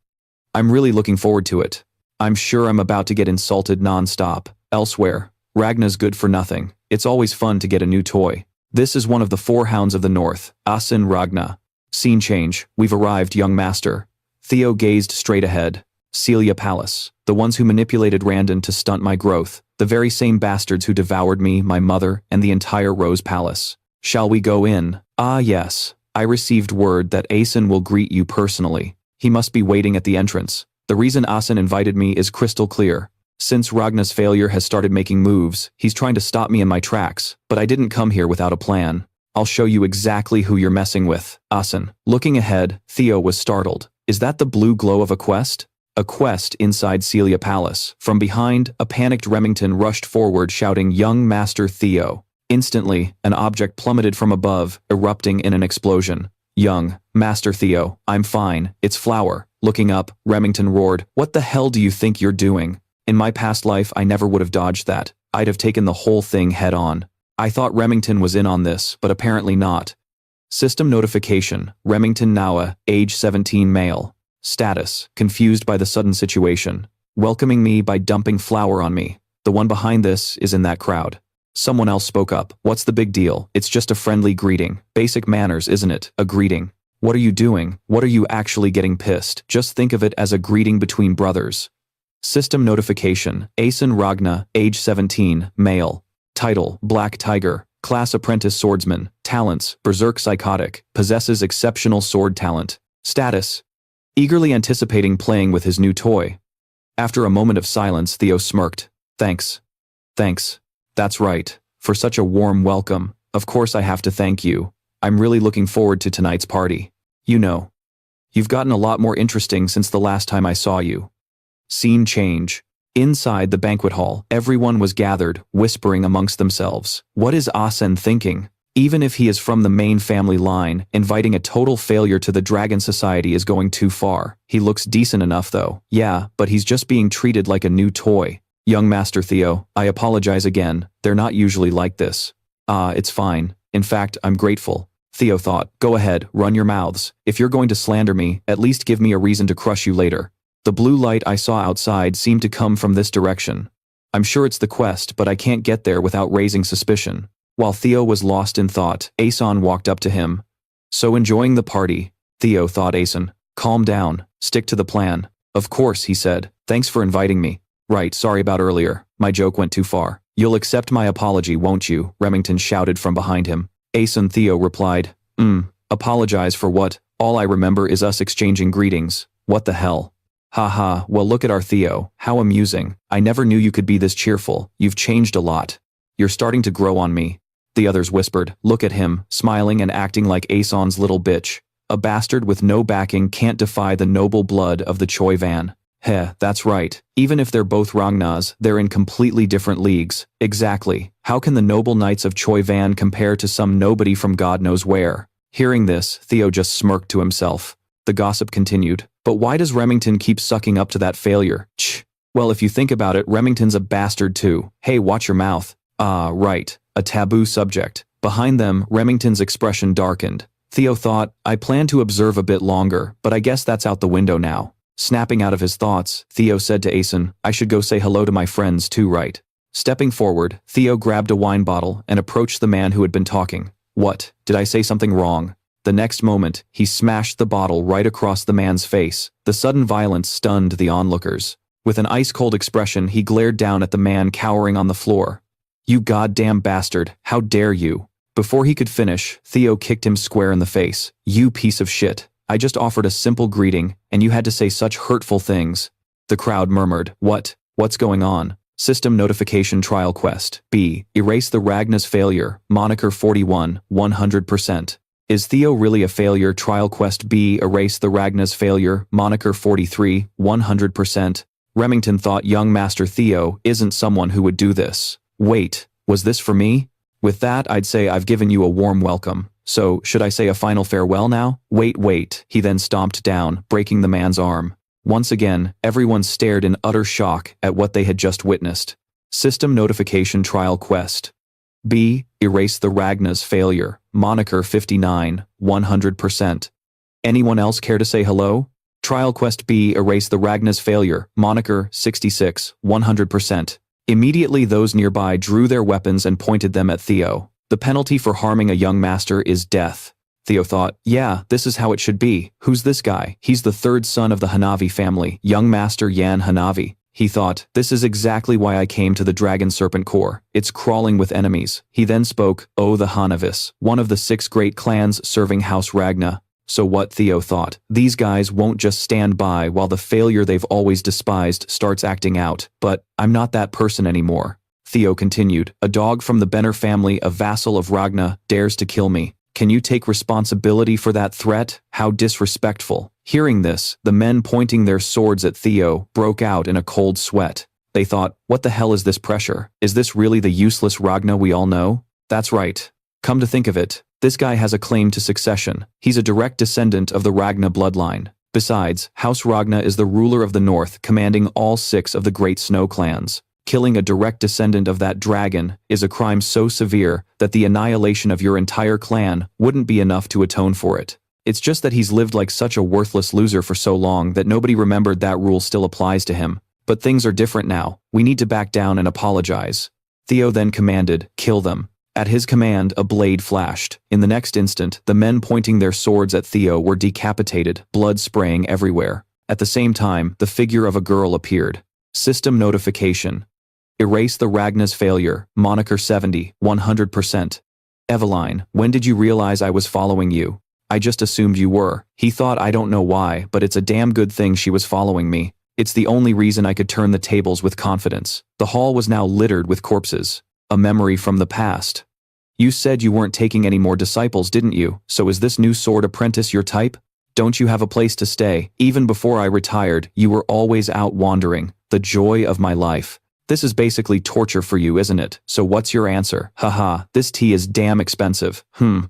I'm really looking forward to it. I'm sure I'm about to get insulted non-stop. Elsewhere, Ragna's good for nothing. It's always fun to get a new toy. This is one of the 4 hounds of the north, Asen Ragna. Scene change. We've arrived, young master. Theo gazed straight ahead. Celia Palace. The ones who manipulated Randon to stunt my growth. The very same bastards who devoured me, my mother, and the entire Rose Palace. Shall we go in? Ah yes. I received word that Asen will greet you personally. He must be waiting at the entrance. The reason Asen invited me is crystal clear. Since Ragna's failure has started making moves, he's trying to stop me in my tracks, but I didn't come here without a plan. I'll show you exactly who you're messing with. Asen. Looking ahead, Theo was startled. Is that the blue glow of a quest? A quest inside Celia Palace. From behind, a panicked Remington rushed forward shouting, Young Master Theo. Instantly, an object plummeted from above, erupting in an explosion. Young Master Theo, I'm fine, it's Flower. Looking up, Remington roared, What the hell do you think you're doing? In my past life, I never would have dodged that. I'd have taken the whole thing head on. I thought Remington was in on this, but apparently not. System notification, Remington Nawa, age 17 male. Status, confused by the sudden situation. Welcoming me by dumping flour on me. The one behind this is in that crowd. Someone else spoke up. What's the big deal? It's just a friendly greeting. Basic manners, isn't it? A greeting. What are you doing? What are you actually getting pissed? Just think of it as a greeting between brothers. System notification, Asen Ragna, age 17, male. Title, Black Tiger. Class Apprentice Swordsman. Talents, Berserk Psychotic. Possesses exceptional sword talent. Status, eagerly anticipating playing with his new toy. After a moment of silence, Theo smirked. Thanks. Thanks. That's right. For such a warm welcome. Of course I have to thank you. I'm really looking forward to tonight's party. You know. You've gotten a lot more interesting since the last time I saw you. Scene change. Inside the banquet hall, everyone was gathered, whispering amongst themselves. What is Asen thinking? Even if he is from the main family line, inviting a total failure to the Dragon Society is going too far. He looks decent enough though. Yeah, but he's just being treated like a new toy. Young Master Theo, I apologize again. They're not usually like this. It's fine. In fact, I'm grateful. Theo thought, go ahead, run your mouths. If you're going to slander me, at least give me a reason to crush you later. The blue light I saw outside seemed to come from this direction. I'm sure it's the quest, but I can't get there without raising suspicion. While Theo was lost in thought, Asen walked up to him. So enjoying the party, Theo thought Asen. Calm down, stick to the plan. Of course, he said. Thanks for inviting me. Right, sorry about earlier. My joke went too far. You'll accept my apology, won't you? Remington shouted from behind him. Asen Theo replied, Apologize for what? All I remember is us exchanging greetings. What the hell? Haha, well look at our Theo, how amusing. I never knew you could be this cheerful, you've changed a lot. You're starting to grow on me. The others whispered, look at him, smiling and acting like Aeson's little bitch. A bastard with no backing can't defy the noble blood of the Choi Van. Heh, that's right. Even if they're both Ragnas, they're in completely different leagues. Exactly. How can the noble knights of Choi Van compare to some nobody from God knows where? Hearing this, Theo just smirked to himself. The gossip continued. But why does Remington keep sucking up to that failure? Well, if you think about it, Remington's a bastard too. Hey, watch your mouth. Ah, right. A taboo subject. Behind them, Remington's expression darkened. Theo thought, I plan to observe a bit longer, but I guess that's out the window now. Snapping out of his thoughts, Theo said to Aeson, I should go say hello to my friends too, right? Stepping forward, Theo grabbed a wine bottle and approached the man who had been talking. What? Did I say something wrong? The next moment, he smashed the bottle right across the man's face. The sudden violence stunned the onlookers. With an ice-cold expression, he glared down at the man cowering on the floor. You goddamn bastard, how dare you? Before he could finish, Theo kicked him square in the face. You piece of shit. I just offered a simple greeting, and you had to say such hurtful things. The crowd murmured, what? What's going on? System notification trial quest. B. Erase the Ragna's failure. Moniker 41, 100%. Is Theo really a failure? Trial quest B. Erase the Ragna's failure. Moniker 43, 100%. Remington thought young Master Theo isn't someone who would do this. Wait, was this for me? With that, I'd say I've given you a warm welcome. So, should I say a final farewell now? Wait. He then stomped down, breaking the man's arm. Once again, everyone stared in utter shock at what they had just witnessed. System notification trial quest. B. Erase the Ragna's failure. Moniker 59, 100%. Anyone else care to say hello? Trial quest B. Erase the Ragna's failure. Moniker 66, 100%. Immediately those nearby drew their weapons and pointed them at Theo. The penalty for harming a young master is death. Theo thought, yeah, this is how it should be. Who's this guy? He's the third son of the Hanavi family, young Master Yan Hanavi. He thought, this is exactly why I came to the Dragon Serpent Corps. It's crawling with enemies. He then spoke, oh the Hanavis, one of the 6 great clans serving House Ragna. So what? Theo thought. These guys won't just stand by while the failure they've always despised starts acting out. But I'm not that person anymore. Theo continued. A dog from the Benner family, a vassal of Ragna, dares to kill me. Can you take responsibility for that threat? How disrespectful. Hearing this, the men pointing their swords at Theo broke out in a cold sweat. They thought, what the hell is this pressure? Is this really the useless Ragna we all know? That's right. Come to think of it, this guy has a claim to succession. He's a direct descendant of the Ragna bloodline. Besides, House Ragna is the ruler of the north, commanding all 6 of the great snow clans. Killing a direct descendant of that dragon is a crime so severe that the annihilation of your entire clan wouldn't be enough to atone for it. It's just that he's lived like such a worthless loser for so long that nobody remembered that rule still applies to him. But things are different now. We need to back down and apologize. Theo then commanded, kill them. At his command, a blade flashed. In the next instant, the men pointing their swords at Theo were decapitated, blood spraying everywhere. At the same time, the figure of a girl appeared. System notification. Erase the Ragna's failure. Moniker 70, 100%. Eveline, when did you realize I was following you? I just assumed you were. He thought I don't know why, but it's a damn good thing she was following me. It's the only reason I could turn the tables with confidence. The hall was now littered with corpses. A memory from the past. You said you weren't taking any more disciples, didn't you? So is this new sword apprentice your type? Don't you have a place to stay? Even before I retired, you were always out wandering. The joy of my life. This is basically torture for you, isn't it? So what's your answer? Haha, this tea is damn expensive.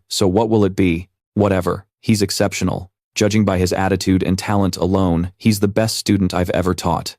So what will it be? Whatever. He's exceptional. Judging by his attitude and talent alone, he's the best student I've ever taught.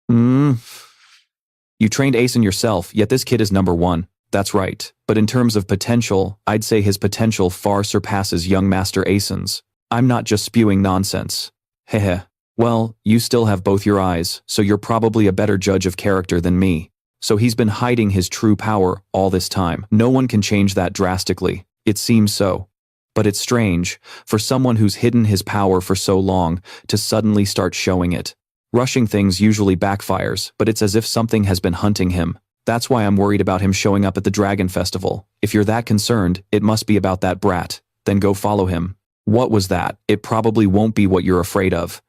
You trained Aeson yourself, yet this kid is number 1. That's right. But in terms of potential, I'd say his potential far surpasses young Master Aeson's. I'm not just spewing nonsense. Heh. Well, you still have both your eyes, so you're probably a better judge of character than me. So he's been hiding his true power all this time. No one can change that drastically. It seems so. But it's strange, for someone who's hidden his power for so long, to suddenly start showing it. Rushing things usually backfires, but it's as if something has been hunting him. That's why I'm worried about him showing up at the Dragon Festival. If you're that concerned, it must be about that brat. Then go follow him. What was that? It probably won't be what you're afraid of.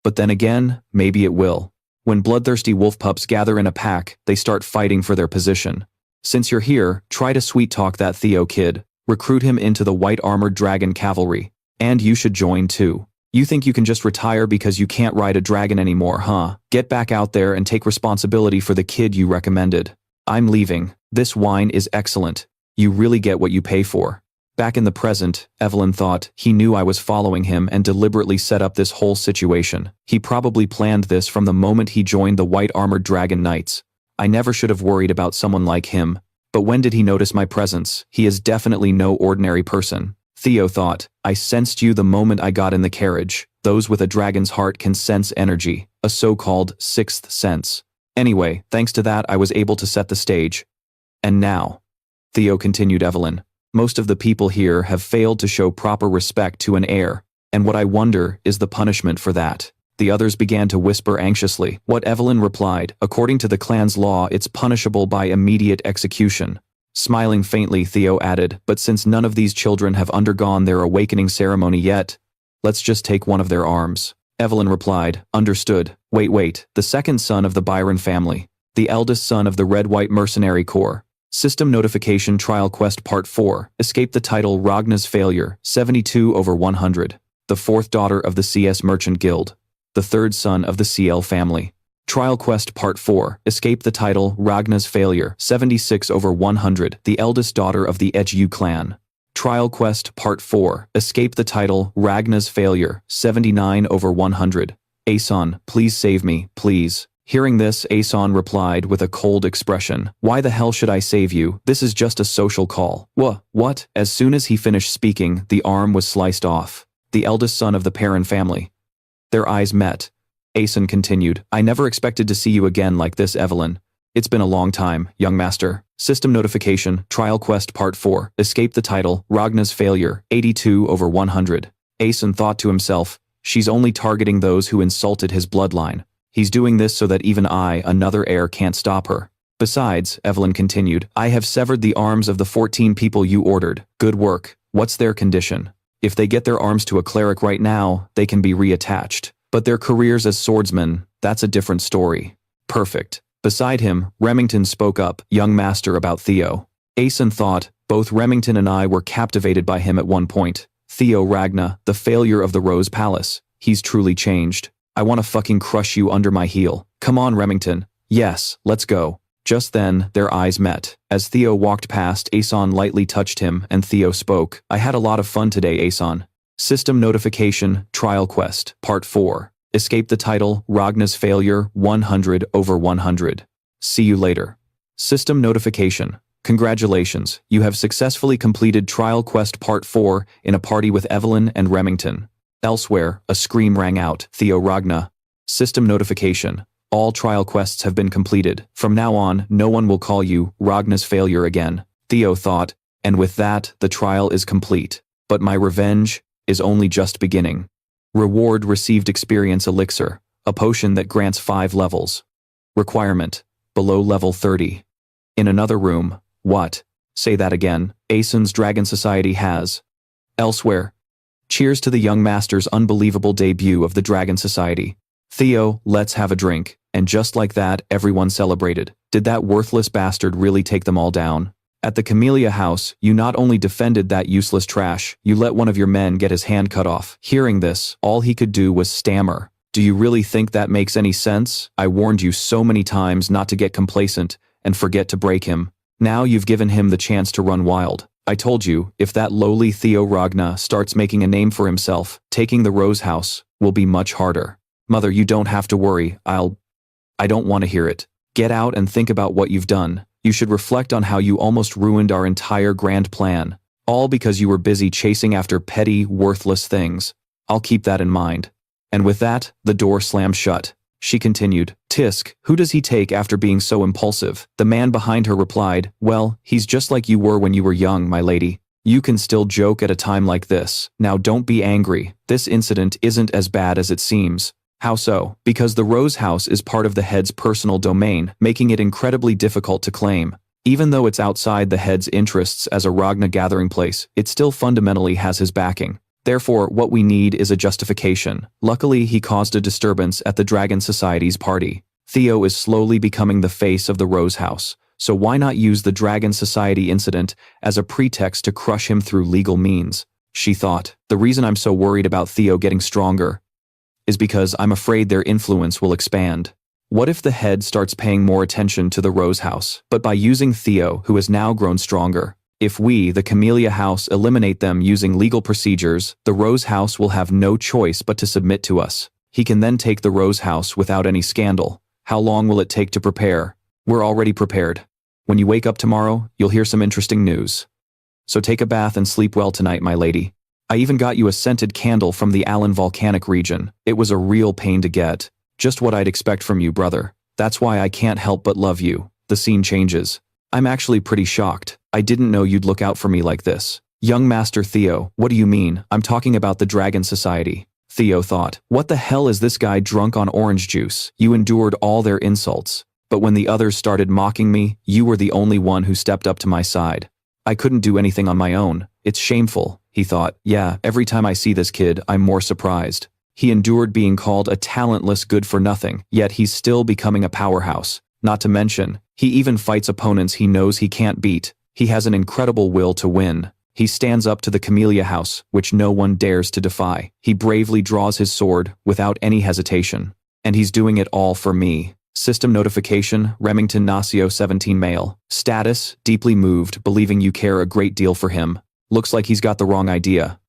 But then again, maybe it will. When bloodthirsty wolf pups gather in a pack, they start fighting for their position. Since you're here, try to sweet-talk that Theo kid. Recruit him into the white armored dragon cavalry. And you should join too. You think you can just retire because you can't ride a dragon anymore, huh? Get back out there and take responsibility for the kid you recommended. I'm leaving. This wine is excellent. You really get what you pay for. Back in the present, Evelyn thought he knew I was following him and deliberately set up this whole situation. He probably planned this from the moment he joined the white armored dragon knights. I never should have worried about someone like him. But when did he notice my presence? He is definitely no ordinary person. Theo thought, I sensed you the moment I got in the carriage. Those with a dragon's heart can sense energy, a so-called sixth sense. Anyway, thanks to that I was able to set the stage. And now, Theo continued Evelyn, most of the people here have failed to show proper respect to an heir, and what I wonder is the punishment for that. The others began to whisper anxiously. What Evelyn replied, according to the clan's law, it's punishable by immediate execution. Smiling faintly, Theo added, but since none of these children have undergone their awakening ceremony yet, let's just take one of their arms. Evelyn replied, understood. Wait, the second son of the Byron family. The eldest son of the Red-White Mercenary Corps. System Notification Trial Quest Part 4. Escape the title Ragna's Failure, 72/100. The fourth daughter of the CS Merchant Guild. The third son of the CL family. Trial Quest Part 4. Escape the title Ragna's Failure, 76/100. The eldest daughter of the HU clan. Trial Quest Part 4. Escape the title Ragna's Failure, 79/100. Aeson, please save me, please. Hearing this, Aeson replied with a cold expression. Why the hell should I save you? This is just a social call. What? As soon as he finished speaking, the arm was sliced off. The eldest son of the Perrin family. Their eyes met. Aeson continued, I never expected to see you again like this, Evelyn. It's been a long time, young master. System Notification, Trial Quest Part 4. Escape the title, Ragna's Failure, 82/100. Aeson thought to himself, she's only targeting those who insulted his bloodline. He's doing this so that even I, another heir, can't stop her. Besides, Evelyn continued, I have severed the arms of the 14 people you ordered. Good work. What's their condition? If they get their arms to a cleric right now, they can be reattached. But their careers as swordsmen, that's a different story. Perfect. Beside him, Remington spoke up, young master, about Theo. Aeson thought, both Remington and I were captivated by him at one point. Theo Ragna, the failure of the Rose Palace. He's truly changed. I want to fucking crush you under my heel. Come on, Remington. Yes, let's go. Just then, their eyes met. As Theo walked past, Aeson lightly touched him, and Theo spoke. I had a lot of fun today, Aeson. System Notification, Trial Quest, Part 4. Escape the title, Ragna's Failure, 100/100. See you later. System Notification. Congratulations, you have successfully completed Trial Quest Part 4 in a party with Evelyn and Remington. Elsewhere, a scream rang out, Theo Ragna. System Notification. All trial quests have been completed. From now on, no one will call you Ragna's Failure again. Theo thought, and with that, the trial is complete. But my revenge is only just beginning. Reward received experience elixir, a potion that grants 5 levels. Requirement, below level 30. In another room, what? Say that again. Aeson's Dragon Society has. Elsewhere. Cheers to the young master's unbelievable debut of the Dragon Society. Theo, let's have a drink. And just like that, everyone celebrated. Did that worthless bastard really take them all down? At the Camellia House, you not only defended that useless trash, you let one of your men get his hand cut off. Hearing this, all he could do was stammer. Do you really think that makes any sense? I warned you so many times not to get complacent and forget to break him. Now you've given him the chance to run wild. I told you, if that lowly Theo Ragna starts making a name for himself, taking the Rose House will be much harder. Mother, you don't have to worry. I don't want to hear it. Get out and think about what you've done. You should reflect on how you almost ruined our entire grand plan. All because you were busy chasing after petty, worthless things. I'll keep that in mind. And with that, the door slammed shut. She continued, Tisk, who does he take after being so impulsive? The man behind her replied, well, he's just like you were when you were young, my lady. You can still joke at a time like this. Now don't be angry. This incident isn't as bad as it seems. How so? Because the Rose House is part of the head's personal domain, making it incredibly difficult to claim. Even though it's outside the head's interests as a Ragna gathering place, it still fundamentally has his backing. Therefore, what we need is a justification. Luckily, he caused a disturbance at the Dragon Society's party. Theo is slowly becoming the face of the Rose House, so why not use the Dragon Society incident as a pretext to crush him through legal means? She thought. The reason I'm so worried about Theo getting stronger is because I'm afraid their influence will expand. What if the head starts paying more attention to the Rose House, but by using Theo, who has now grown stronger? If we, the Camellia House, eliminate them using legal procedures, the Rose House will have no choice but to submit to us. He can then take the Rose House without any scandal. How long will it take to prepare? We're already prepared. When you wake up tomorrow, you'll hear some interesting news. So take a bath and sleep well tonight, my lady. I even got you a scented candle from the Allen volcanic region. It was a real pain to get. Just what I'd expect from you, brother. That's why I can't help but love you. The scene changes. I'm actually pretty shocked. I didn't know you'd look out for me like this. Young Master Theo, what do you mean? I'm talking about the Dragon Society. Theo thought, what the hell is this guy drunk on orange juice? You endured all their insults. But when the others started mocking me, you were the only one who stepped up to my side. I couldn't do anything on my own. It's shameful, he thought. Yeah, every time I see this kid, I'm more surprised. He endured being called a talentless good-for-nothing, yet he's still becoming a powerhouse. Not to mention, he even fights opponents he knows he can't beat. He has an incredible will to win. He stands up to the Camellia House, which no one dares to defy. He bravely draws his sword, without any hesitation. And he's doing it all for me. System notification, Remington Nacio 17 male. Status, deeply moved, believing you care a great deal for him. Looks like he's got the wrong idea.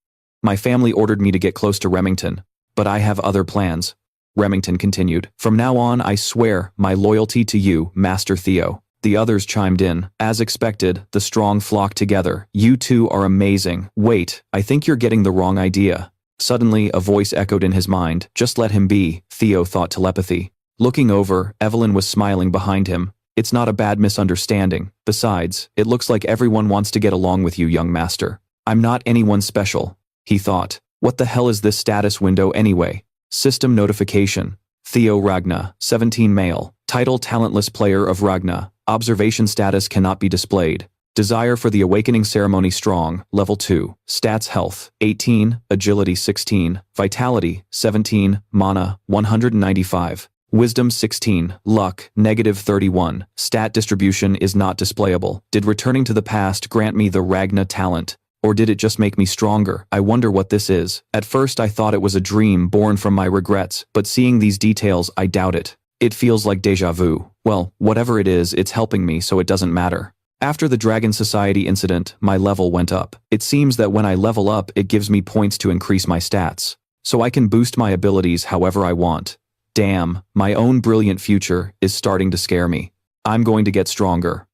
My family ordered me to get close to Remington, but I have other plans. Remington continued. From now on, I swear my loyalty to you, Master Theo. The others chimed in. As expected, the strong flocked together. You two are amazing. Wait, I think you're getting the wrong idea. Suddenly, a voice echoed in his mind. Just let him be, Theo thought telepathy. Looking over, Evelyn was smiling behind him. It's not a bad misunderstanding. Besides, it looks like everyone wants to get along with you, young master. I'm not anyone special, he thought. What the hell is this status window anyway? System notification. Theo Ragna, 17 male. Title talentless player of Ragna. Observation status cannot be displayed. Desire for the awakening ceremony strong, level 2. Stats health, 18, agility 16, vitality, 17, mana, 195. Wisdom 16, luck, negative 31. Stat distribution is not displayable. Did returning to the past grant me the Ragna talent? Or did it just make me stronger? I wonder what this is. At first I thought it was a dream born from my regrets, but seeing these details, I doubt it. It feels like déjà vu. Well, whatever it is, it's helping me, so it doesn't matter. After the Dragon Society incident, my level went up. It seems that when I level up, it gives me points to increase my stats. So I can boost my abilities however I want. Damn, my own brilliant future is starting to scare me. I'm going to get stronger.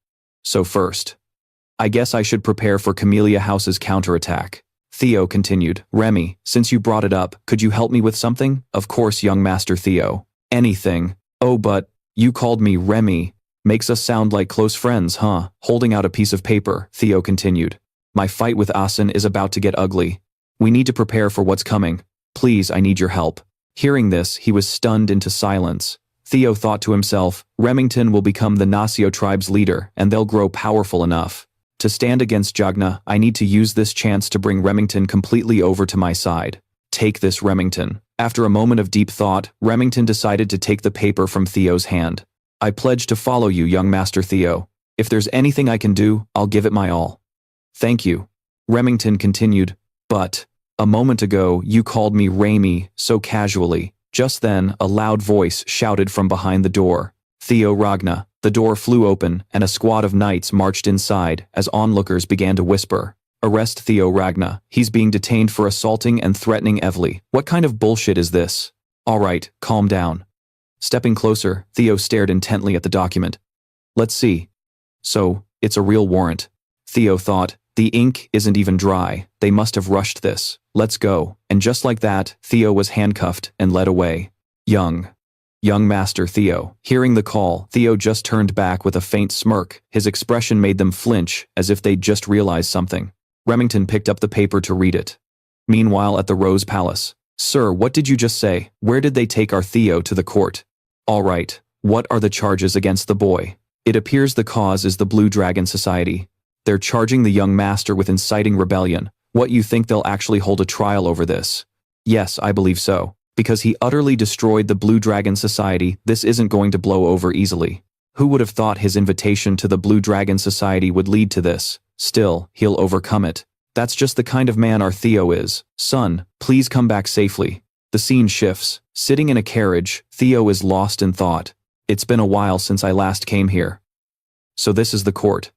So first, I guess I should prepare for Camellia House's counterattack. Theo continued. Remy, since you brought it up, could you help me with something? Of course, young Master Theo. Anything. Oh, but you called me Remy. Makes us sound like close friends, huh? Holding out a piece of paper, Theo continued. My fight with BUSSIN is about to get ugly. We need to prepare for what's coming. Please, I need your help. Hearing this, he was stunned into silence. Theo thought to himself, Remington will become the Nacio tribe's leader, and they'll grow powerful enough. To stand against Jagna, I need to use this chance to bring Remington completely over to my side. Take this, Remington. After a moment of deep thought, Remington decided to take the paper from Theo's hand. I pledge to follow you, young Master Theo. If there's anything I can do, I'll give it my all. Thank you. Remington continued. But a moment ago, you called me Ramy so casually. Just then, a loud voice shouted from behind the door. Theo Ragna. The door flew open, and a squad of knights marched inside as onlookers began to whisper. Arrest Theo Ragna. He's being detained for assaulting and threatening Evely. What kind of bullshit is this? All right, calm down. Stepping closer, Theo stared intently at the document. Let's see. So, it's a real warrant. Theo thought, the ink isn't even dry. They must have rushed this. Let's go. And just like that, Theo was handcuffed and led away. Young Master Theo. Hearing the call, Theo just turned back with a faint smirk. His expression made them flinch, as if they'd just realized something. Remington picked up the paper to read it. Meanwhile, at the Rose Palace. Sir, what did you just say? Where did they take our Theo to the court? All right, what are the charges against the boy? It appears the cause is the Blue Dragon Society. They're charging the young master with inciting rebellion, What, you think they'll actually hold a trial over this? Yes, I believe so. Because he utterly destroyed the Blue Dragon Society, this isn't going to blow over easily. Who would have thought his invitation to the Blue Dragon Society would lead to this? Still, he'll overcome it. That's just the kind of man our Theo is. Son, please come back safely. The scene shifts. Sitting in a carriage, Theo is lost in thought. It's been a while since I last came here. So this is the court.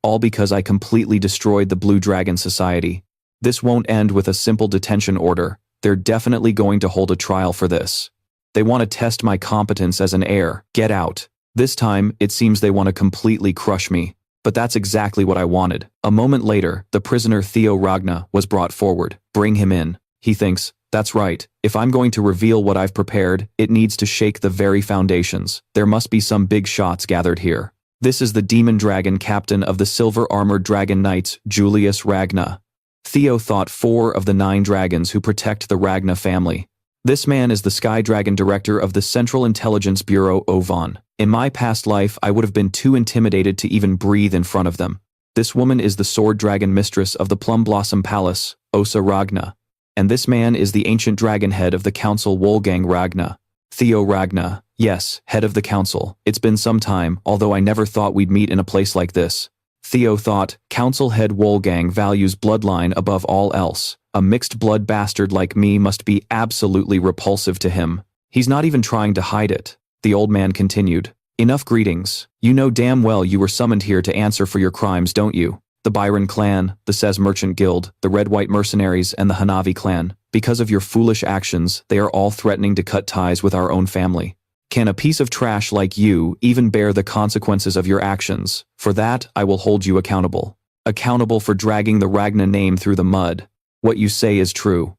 All because I completely destroyed the Blue Dragon Society. This won't end with a simple detention order. They're definitely going to hold a trial for this. They want to test my competence as an heir. Get out. This time, it seems they want to completely crush me. But that's exactly what I wanted. A moment later, the prisoner Theo Ragna was brought forward. Bring him in. He thinks, that's right. If I'm going to reveal what I've prepared, it needs to shake the very foundations. There must be some big shots gathered here. This is the demon dragon captain of the silver-armored dragon knights, Julius Ragna. Theo thought 4 of the 9 dragons who protect the Ragna family. This man is the Sky Dragon director of the Central Intelligence Bureau Ovan. In my past life, I would have been too intimidated to even breathe in front of them. This woman is the sword dragon mistress of the Plum Blossom Palace, Osa Ragna. And this man is the ancient dragon head of the council, Wolfgang Ragna. Theo Ragna, yes, head of the council. It's been some time, although I never thought we'd meet in a place like this. Theo thought, council head Wolfgang values bloodline above all else. A mixed blood bastard like me must be absolutely repulsive to him. He's not even trying to hide it. The old man continued. Enough greetings. You know damn well you were summoned here to answer for your crimes, don't you? The Byron clan, the Sez Merchant Guild, the Red-White Mercenaries, and the Hanavi clan. Because of your foolish actions, they are all threatening to cut ties with our own family. Can a piece of trash like you even bear the consequences of your actions? For that, I will hold you accountable. Accountable for dragging the Ragna name through the mud. What you say is true.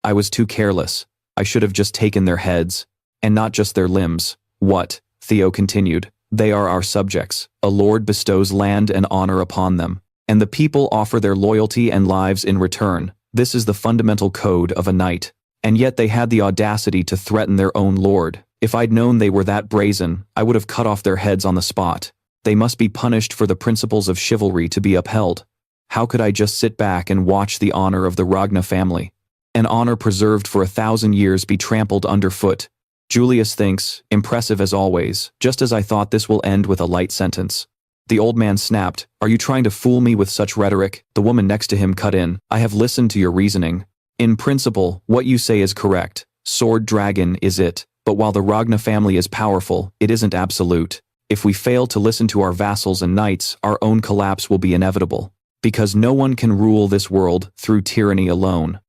I was too careless. I should have just taken their heads. And not just their limbs. What? Theo continued. They are our subjects. A lord bestows land and honor upon them. And the people offer their loyalty and lives in return. This is the fundamental code of a knight. And yet they had the audacity to threaten their own lord. If I'd known they were that brazen, I would have cut off their heads on the spot. They must be punished for the principles of chivalry to be upheld. How could I just sit back and watch the honor of the Ragna family? An honor preserved for 1,000 years be trampled underfoot. Julius thinks, impressive as always, just as I thought this will end with a light sentence. The old man snapped, are you trying to fool me with such rhetoric? The woman next to him cut in, I have listened to your reasoning. In principle, what you say is correct. Sword dragon is it. But while the Ragna family is powerful, it isn't absolute. If we fail to listen to our vassals and knights, our own collapse will be inevitable. Because no one can rule this world through tyranny alone.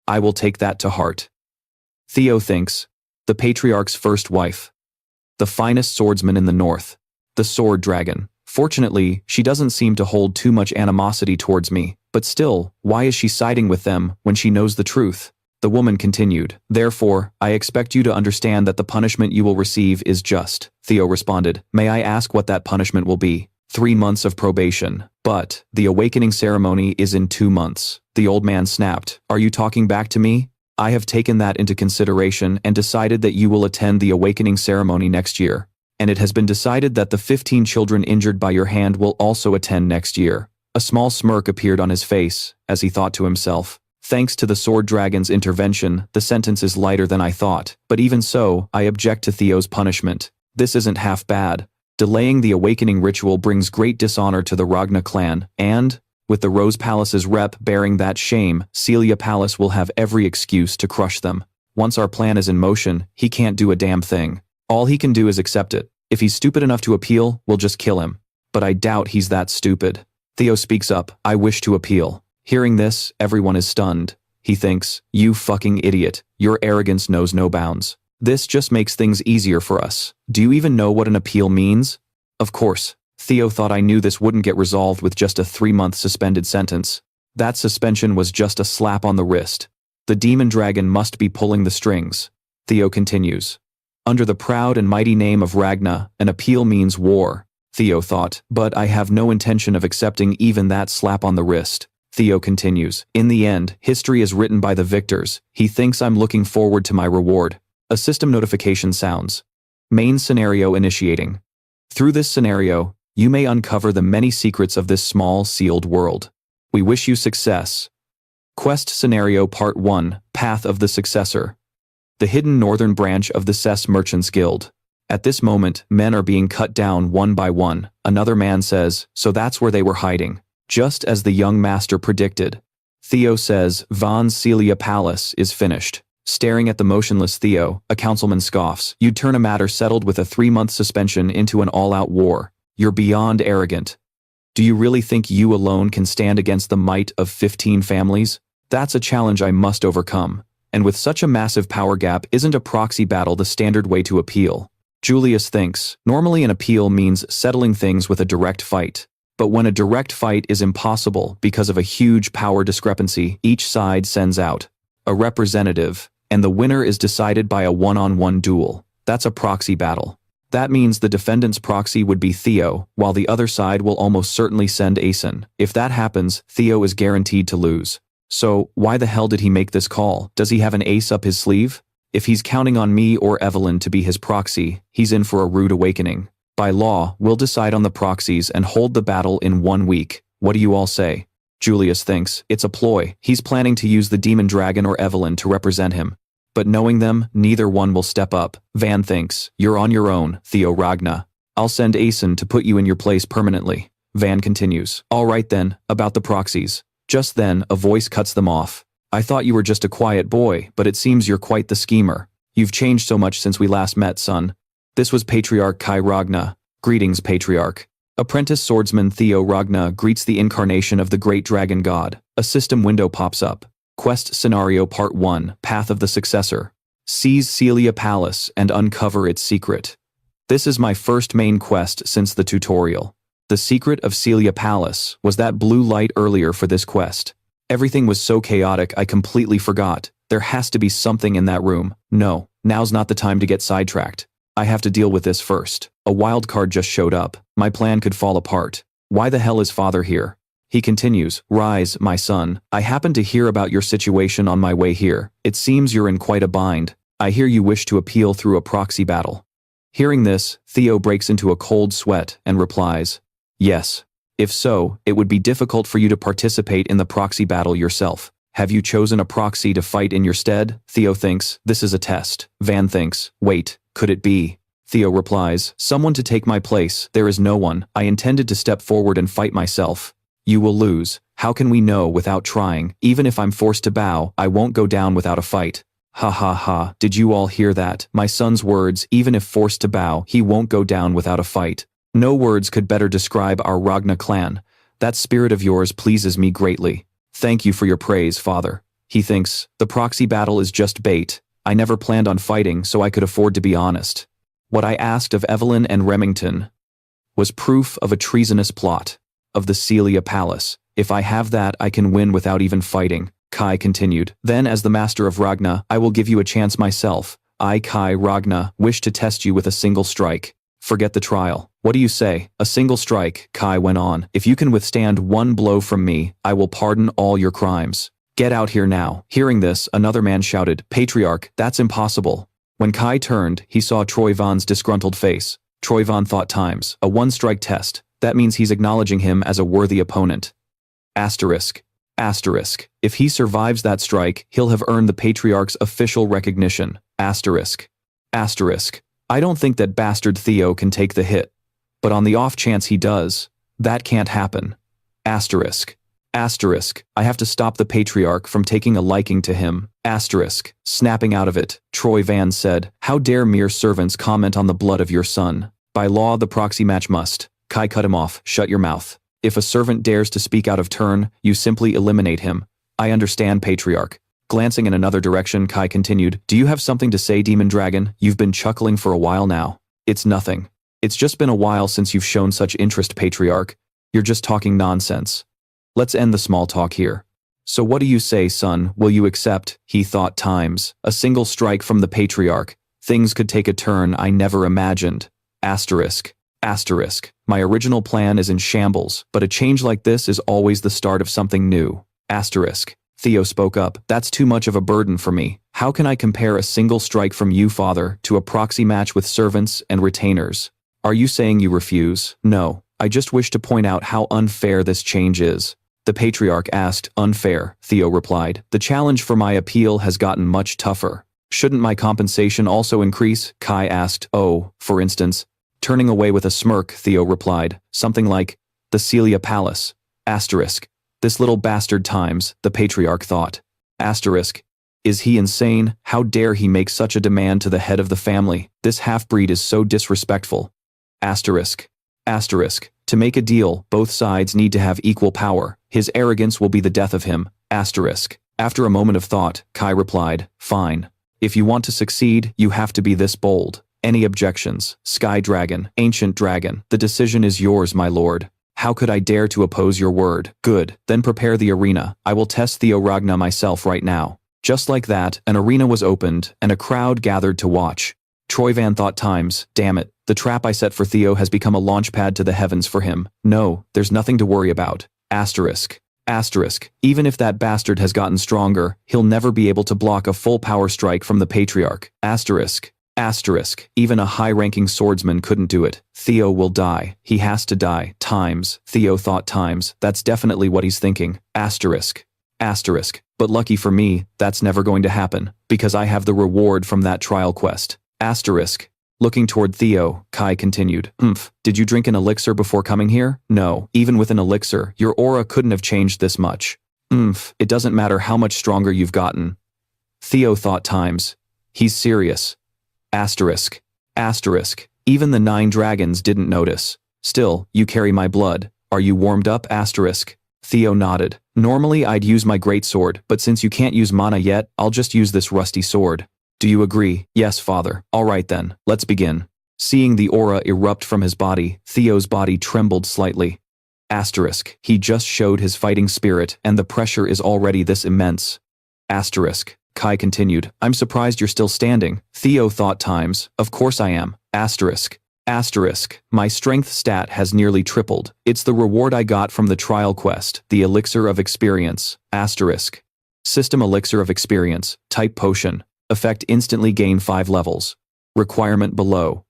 I will take that to heart. Theo thinks, the patriarch's first wife. The finest swordsman in the north. The sword dragon. Fortunately, she doesn't seem to hold too much animosity towards me, but still, why is she siding with them when she knows the truth? The woman continued, therefore, I expect you to understand that the punishment you will receive is just. Theo responded, may I ask what that punishment will be? 3 months of probation. But, the awakening ceremony is in 2 months. The old man snapped, are you talking back to me? I have taken that into consideration and decided that you will attend the awakening ceremony next year. And it has been decided that the 15 children injured by your hand will also attend next year. A small smirk appeared on his face, as he thought to himself, thanks to the sword dragon's intervention, the sentence is lighter than I thought, but even so, I object to Theo's punishment. This isn't half bad. Delaying the awakening ritual brings great dishonor to the Ragna clan, and, with the Rose Palace's rep bearing that shame, Celia Palace will have every excuse to crush them. Once our plan is in motion, he can't do a damn thing. All he can do is accept it. If he's stupid enough to appeal, we'll just kill him. But I doubt he's that stupid. Theo speaks up, I wish to appeal. Hearing this, everyone is stunned. He thinks, you fucking idiot, your arrogance knows no bounds. This just makes things easier for us. Do you even know what an appeal means? Of course. Theo thought I knew this wouldn't get resolved with just a 3-month suspended sentence. That suspension was just a slap on the wrist. The demon dragon must be pulling the strings. Theo continues. Under the proud and mighty name of Ragna, an appeal means war. Theo thought, but I have no intention of accepting even that slap on the wrist. Theo continues, in the end, history is written by the victors. He thinks I'm looking forward to my reward. A system notification sounds. Main scenario initiating. Through this scenario, you may uncover the many secrets of this small, sealed world. We wish you success. Quest Scenario Part 1, Path of the Successor. The hidden northern branch of the Cess Merchants Guild. At this moment, men are being cut down one by one. Another man says, so that's where they were hiding. Just as the young master predicted. Theo says, Von Celia Palace is finished. Staring at the motionless Theo, a councilman scoffs, you'd turn a matter settled with a 3-month suspension into an all-out war. You're beyond arrogant. Do you really think you alone can stand against the might of 15 families? That's a challenge I must overcome. And with such a massive power gap, isn't a proxy battle the standard way to appeal? Julius thinks, normally an appeal means settling things with a direct fight. But when a direct fight is impossible because of a huge power discrepancy, each side sends out a representative, and the winner is decided by a one-on-one duel. That's a proxy battle. That means the defendant's proxy would be Theo, while the other side will almost certainly send Asen. If that happens, Theo is guaranteed to lose. So, why the hell did he make this call? Does he have an ace up his sleeve? If he's counting on me or Evelyn to be his proxy, he's in for a rude awakening. By law, we'll decide on the proxies and hold the battle in 1 week. What do you all say? Julius thinks, it's a ploy. He's planning to use the demon dragon or Evelyn to represent him. But knowing them, neither one will step up. Van thinks, you're on your own, Theo Ragna. I'll send Asen to put you in your place permanently. Van continues, all right then, about the proxies. Just then, a voice cuts them off. I thought you were just a quiet boy, but it seems you're quite the schemer. You've changed so much since we last met, son. This was Patriarch Kai Ragna. Greetings, Patriarch. Apprentice swordsman Theo Ragna greets the incarnation of the great dragon god. A system window pops up. Quest Scenario Part 1, Path of the Successor. Seize Celia Palace and uncover its secret. This is my first main quest since the tutorial. The secret of Celia Palace was that blue light earlier for this quest. Everything was so chaotic I completely forgot. There has to be something in that room. No, now's not the time to get sidetracked. I have to deal with this first. A wild card just showed up. My plan could fall apart. Why the hell is father here? He continues, Rise, my son. I happened to hear about your situation on my way here. It seems you're in quite a bind. I hear you wish to appeal through a proxy battle. Hearing this, Theo breaks into a cold sweat and replies, Yes. If so, it would be difficult for you to participate in the proxy battle yourself. Have you chosen a proxy to fight in your stead? Theo thinks, this is a test. Van thinks, wait, could it be? Theo replies, someone to take my place. There is no one. I intended to step forward and fight myself. You will lose. How can we know without trying? Even if I'm forced to bow, I won't go down without a fight. Ha ha ha, did you all hear that? My son's words, even if forced to bow, he won't go down without a fight. No words could better describe our Ragna clan. That spirit of yours pleases me greatly. Thank you for your praise, father. He thinks, the proxy battle is just bait. I never planned on fighting, so I could afford to be honest. What I asked of Evelyn and Remington was proof of a treasonous plot of the Celia Palace. If I have that, I can win without even fighting. Kai continued, then as the master of Ragna, I will give you a chance myself. I, Kai Ragna, wish to test you with a single strike. Forget the trial. What do you say? A single strike, Kai went on. If you can withstand one blow from me, I will pardon all your crimes. Get out here now. Hearing this, another man shouted, Patriarch, that's impossible. When Kai turned, he saw Troyvon's disgruntled face. Troyvon thought times, a one-strike test. That means he's acknowledging him as a worthy opponent. Asterisk. Asterisk. If he survives that strike, he'll have earned the Patriarch's official recognition. Asterisk. Asterisk. I don't think that bastard Theo can take the hit. But on the off chance he does, that can't happen. Asterisk. Asterisk. I have to stop the Patriarch from taking a liking to him. Asterisk. Snapping out of it, Troy Van said, how dare mere servants comment on the blood of your son? By law, the proxy match must. Kai cut him off, shut your mouth. If a servant dares to speak out of turn, you simply eliminate him. I understand, Patriarch. Glancing in another direction, Kai continued, do you have something to say, Demon Dragon? You've been chuckling for a while now. It's nothing. It's just been a while since you've shown such interest, Patriarch. You're just talking nonsense. Let's end the small talk here. So what do you say, son? Will you accept? He thought times. A single strike from the Patriarch. Things could take a turn I never imagined. Asterisk. Asterisk. My original plan is in shambles, but a change like this is always the start of something new. Asterisk. Theo spoke up. That's too much of a burden for me. How can I compare a single strike from you, father, to a proxy match with servants and retainers? Are you saying you refuse? No. I just wish to point out how unfair this change is. The patriarch asked. Unfair, Theo replied. The challenge for my appeal has gotten much tougher. Shouldn't my compensation also increase? Kai asked. Oh, for instance. Turning away with a smirk, Theo replied. Something like, the Celia Palace. Asterisk. This little bastard times, the patriarch thought. Asterisk. Is he insane? How dare he make such a demand to the head of the family? This half-breed is so disrespectful. Asterisk. Asterisk. To make a deal, both sides need to have equal power. His arrogance will be the death of him. Asterisk. After a moment of thought, Kai replied, fine. If you want to succeed, you have to be this bold. Any objections? Sky Dragon, Ancient Dragon, the decision is yours, my lord. How could I dare to oppose your word? Good, then prepare the arena. I will test Theo Ragna myself right now. Just like that, an arena was opened, and a crowd gathered to watch. Troyvan thought times, damn it, the trap I set for Theo has become a launchpad to the heavens for him. No, there's nothing to worry about. Asterisk. Asterisk. Even if that bastard has gotten stronger, he'll never be able to block a full power strike from the patriarch. Asterisk. Asterisk. Even a high-ranking swordsman couldn't do it. Theo will die. He has to die. Times. Theo thought times. That's definitely what he's thinking. Asterisk. Asterisk. But lucky for me, that's never going to happen, because I have the reward from that trial quest. Asterisk. Looking toward Theo, Kai continued. Did you drink an elixir before coming here? No, even with an elixir, your aura couldn't have changed this much. It doesn't matter how much stronger you've gotten. Theo thought times. He's serious. Asterisk. Asterisk. Even the 9 dragons didn't notice. Still, you carry my blood. Are you warmed up? Asterisk. Theo nodded. Normally I'd use my greatsword, but since you can't use mana yet, I'll just use this rusty sword. Do you agree? Yes, father. All right then, let's begin. Seeing the aura erupt from his body, Theo's body trembled slightly. Asterisk. He just showed his fighting spirit, and the pressure is already this immense. Asterisk. Kai continued. I'm surprised you're still standing. Theo thought times. Of course I am. Asterisk. Asterisk. My strength stat has nearly tripled. It's the reward I got from the trial quest, the elixir of experience. Asterisk. System elixir of experience. Type potion. Effect instantly gain 5 levels. Requirement below.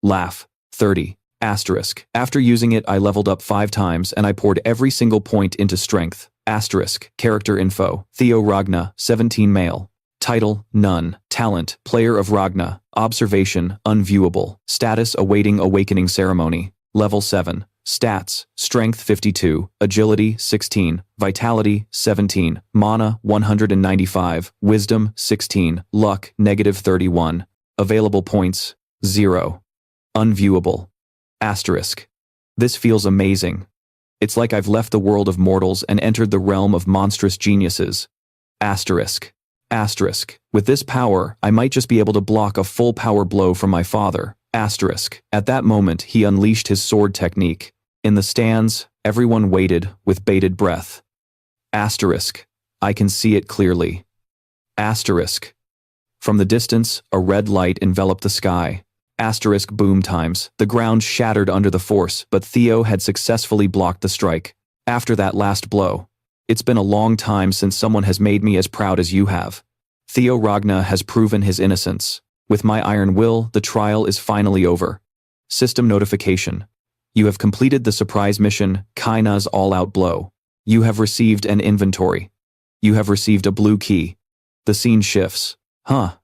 Laugh. 30. Asterisk. After using it I leveled up 5 times and I poured every single point into strength. Asterisk. Character info. Theo Ragna, 17 male. Title, none. Talent, player of Ragna. Observation, unviewable. Status awaiting awakening ceremony. Level 7. Stats, strength 52, agility 16, vitality 17, mana 195, wisdom 16, luck -31. Available points, 0. Unviewable. Asterisk. This feels amazing. It's like I've left the world of mortals and entered the realm of monstrous geniuses. Asterisk. Asterisk. With this power, I might just be able to block a full power blow from my father. Asterisk. At that moment, he unleashed his sword technique. In the stands, everyone waited with bated breath. Asterisk. I can see it clearly. Asterisk. From the distance, a red light enveloped the sky. Asterisk boom times. The ground shattered under the force, but Theo had successfully blocked the strike. After that last blow. It's been a long time since someone has made me as proud as you have. Theo Ragna has proven his innocence. With my iron will, the trial is finally over. System notification. You have completed the surprise mission, Kaina's all-out blow. You have received an inventory. You have received a blue key. The scene shifts. Huh.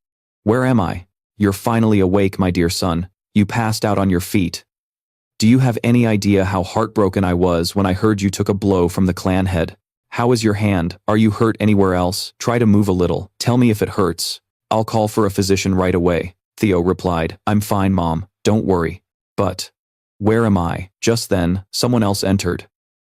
Where am I? You're finally awake, my dear son. You passed out on your feet. Do you have any idea how heartbroken I was when I heard you took a blow from the clan head? How is your hand? Are you hurt anywhere else? Try to move a little. Tell me if it hurts. I'll call for a physician right away. Theo replied. I'm fine, Mom. Don't worry. But where am I? Just then, someone else entered.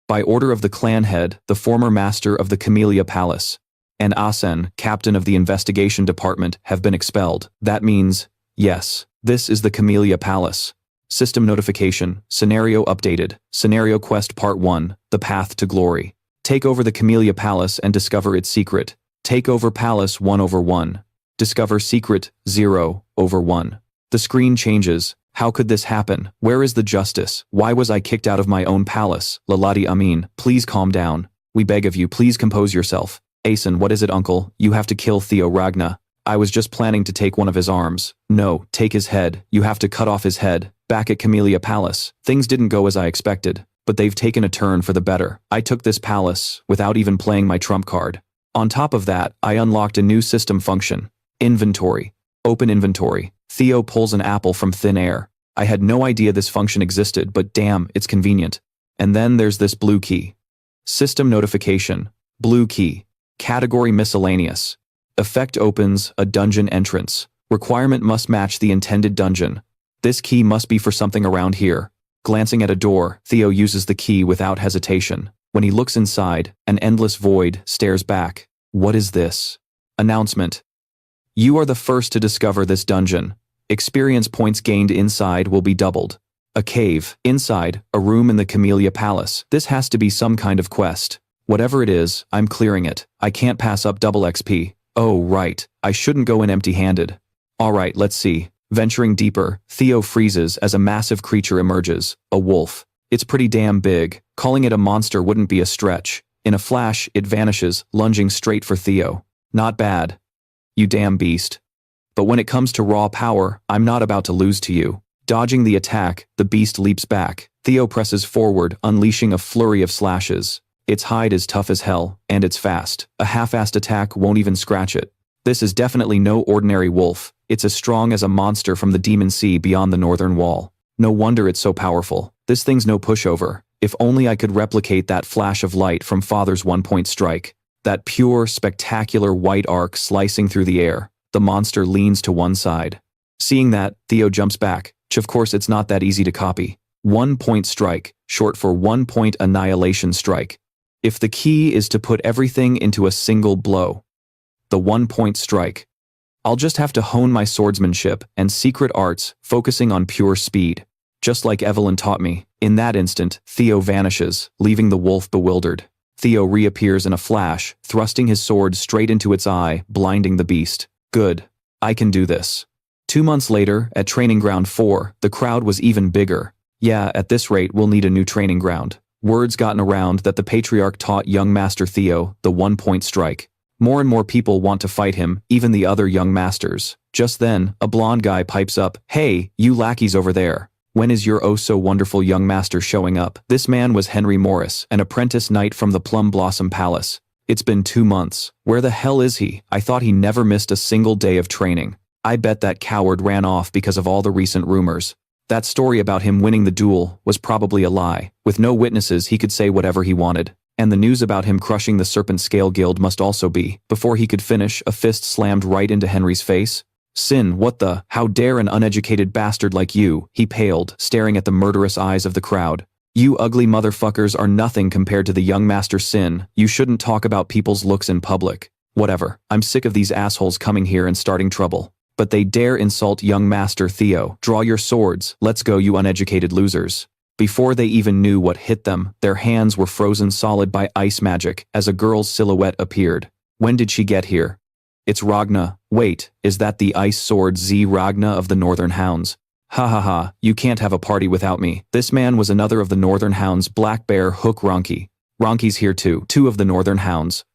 By order of the clan head, the former master of the Camellia Palace, and Asen, captain of the investigation department, have been expelled. That means, yes, this is the Camellia Palace. System notification, scenario updated, scenario quest part 1, the path to glory. Take over the Camellia Palace and discover its secret. Take over palace 1/1. Discover secret 0/1. The screen changes. How could this happen? Where is the justice? Why was I kicked out of my own palace? Laladi Amin, please calm down. We beg of you, please compose yourself. Asen, what is it, uncle? You have to kill Theo Ragna. I was just planning to take one of his arms. No, take his head. You have to cut off his head. Back at Camellia Palace, things didn't go as I expected. but they've taken a turn for the better. I took this palace without even playing my trump card. On top of that, I unlocked a new system function. Inventory. Open inventory. Theo pulls an apple from thin air. I had no idea this function existed, but damn, it's convenient. And then there's this blue key. System notification. Blue key. Category miscellaneous. Effect opens a dungeon entrance. Requirement must match the intended dungeon. This key must be for something around here. Glancing at a door, Theo uses the key without hesitation. When he looks inside, an endless void stares back. What is this? Announcement. You are the first to discover this dungeon. Experience points gained inside will be doubled. A cave. Inside, a room in the Camellia Palace. This has to be some kind of quest. Whatever it is, I'm clearing it. I can't pass up double XP. Oh, right. I shouldn't go in empty-handed. Alright, let's see. Venturing deeper, Theo freezes as a massive creature emerges. A wolf. It's pretty damn big. Calling it a monster wouldn't be a stretch. In a flash, it vanishes, lunging straight for Theo. Not bad. You damn beast. But when it comes to raw power, I'm not about to lose to you. Dodging the attack, the beast leaps back. Theo presses forward, unleashing a flurry of slashes. Its hide is tough as hell, and it's fast. A half-assed attack won't even scratch it. This is definitely no ordinary wolf. It's as strong as a monster from the Demon Sea beyond the northern wall. No wonder it's so powerful. This thing's no pushover. If only I could replicate that flash of light from Father's one-point strike. That pure, spectacular white arc slicing through the air. The monster leans to one side. Seeing that, Theo jumps back. Of course, it's not that easy to copy. One-point strike, short for one-point annihilation strike. If the key is to put everything into a single blow. The one-point strike. I'll just have to hone my swordsmanship and secret arts, focusing on pure speed. Just like Evelyn taught me. In that instant, Theo vanishes, leaving the wolf bewildered. Theo reappears in a flash, thrusting his sword straight into its eye, blinding the beast. Good. I can do this. 2 months later, at Training Ground 4, the crowd was even bigger. Yeah, at this rate we'll need a new training ground. Word's gotten around that the Patriarch taught young Master Theo the one-point strike. More and more people want to fight him, even the other young masters. Just then, a blonde guy pipes up, "Hey, you lackeys over there. When is your oh-so-wonderful young master showing up?" This man was Henry Morris, an apprentice knight from the Plum Blossom Palace. It's been 2 months. Where the hell is he? I thought he never missed a single day of training. I bet that coward ran off because of all the recent rumors. That story about him winning the duel was probably a lie. With no witnesses, he could say whatever he wanted. And the news about him crushing the Serpent Scale Guild must also be. Before he could finish, a fist slammed right into Henry's face. "Sin, what the? How dare an uneducated bastard like you?" He paled, staring at the murderous eyes of the crowd. "You ugly motherfuckers are nothing compared to the young Master Sin. You shouldn't talk about people's looks in public." Whatever. I'm sick of these assholes coming here and starting trouble. But they dare insult young Master Theo. Draw your swords. Let's go, you uneducated losers. Before they even knew what hit them, their hands were frozen solid by ice magic as a girl's silhouette appeared. When did she get here? It's Ragna. Wait, is that the ice sword Z Ragna of the Northern Hounds? Ha ha ha, you can't have a party without me. This man was another of the Northern Hounds, Black Bear Hook Ronky. Ronky's here too, 2 of the Northern Hounds.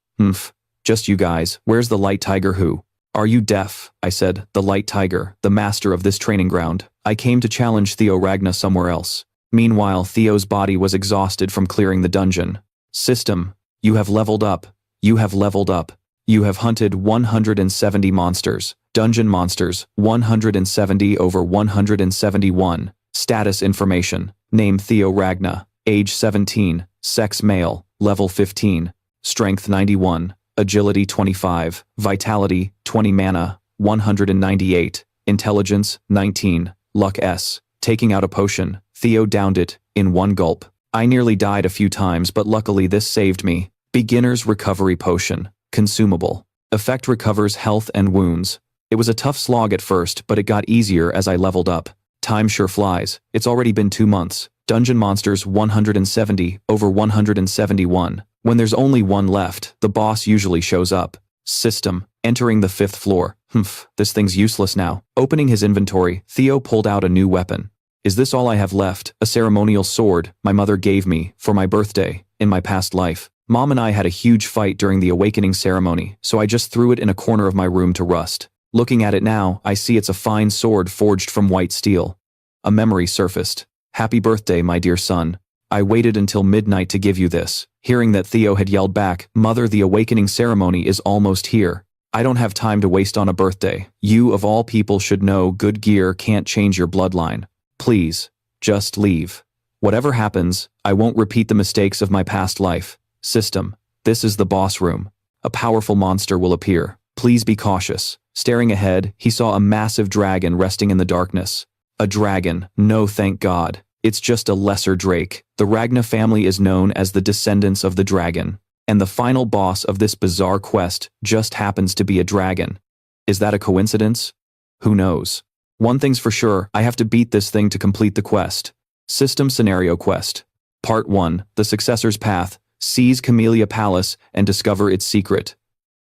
Just you guys. Where's the Light Tiger who? Are you deaf? I said, the Light Tiger, the master of this training ground. I came to challenge Theo Ragna somewhere else. Meanwhile, Theo's body was exhausted from clearing the dungeon. System, you have leveled up. You have leveled up. You have hunted 170 monsters. Dungeon monsters, 170 over 171. Status information. Name Theo Ragna. Age 17. Sex male. Level 15. Strength 91. Agility 25. Vitality 20. Mana 198. Intelligence 19. Luck S. Taking out a potion, Theo downed it in one gulp. I nearly died a few times, but luckily this saved me. Beginner's Recovery Potion. Consumable. Effect recovers health and wounds. It was a tough slog at first, but it got easier as I leveled up. Time sure flies. It's already been 2 months. Dungeon monsters 170 over 171. When there's only one left, the boss usually shows up. System. Entering the 5th floor. This thing's useless now. Opening his inventory, Theo pulled out a new weapon. Is this all I have left? A ceremonial sword my mother gave me for my birthday in my past life. Mom and I had a huge fight during the awakening ceremony, so I just threw it in a corner of my room to rust. Looking at it now, I see it's a fine sword forged from white steel. A memory surfaced. Happy birthday, my dear son. I waited until midnight to give you this, hearing that Theo had yelled back, "Mother, the awakening ceremony is almost here. I don't have time to waste on a birthday. You of all people should know good gear can't change your bloodline. Please, just leave. Whatever happens, I won't repeat the mistakes of my past life. System, this is the boss room. A powerful monster will appear. Please be cautious." Staring ahead, he saw a massive dragon resting in the darkness. A dragon, no thank God. It's just a lesser drake. The Ragna family is known as the descendants of the dragon. And the final boss of this bizarre quest just happens to be a dragon. Is that a coincidence? Who knows? One thing's for sure, I have to beat this thing to complete the quest. System Scenario Quest. Part 1, The Successor's Path. Seize Camellia Palace and discover its secret.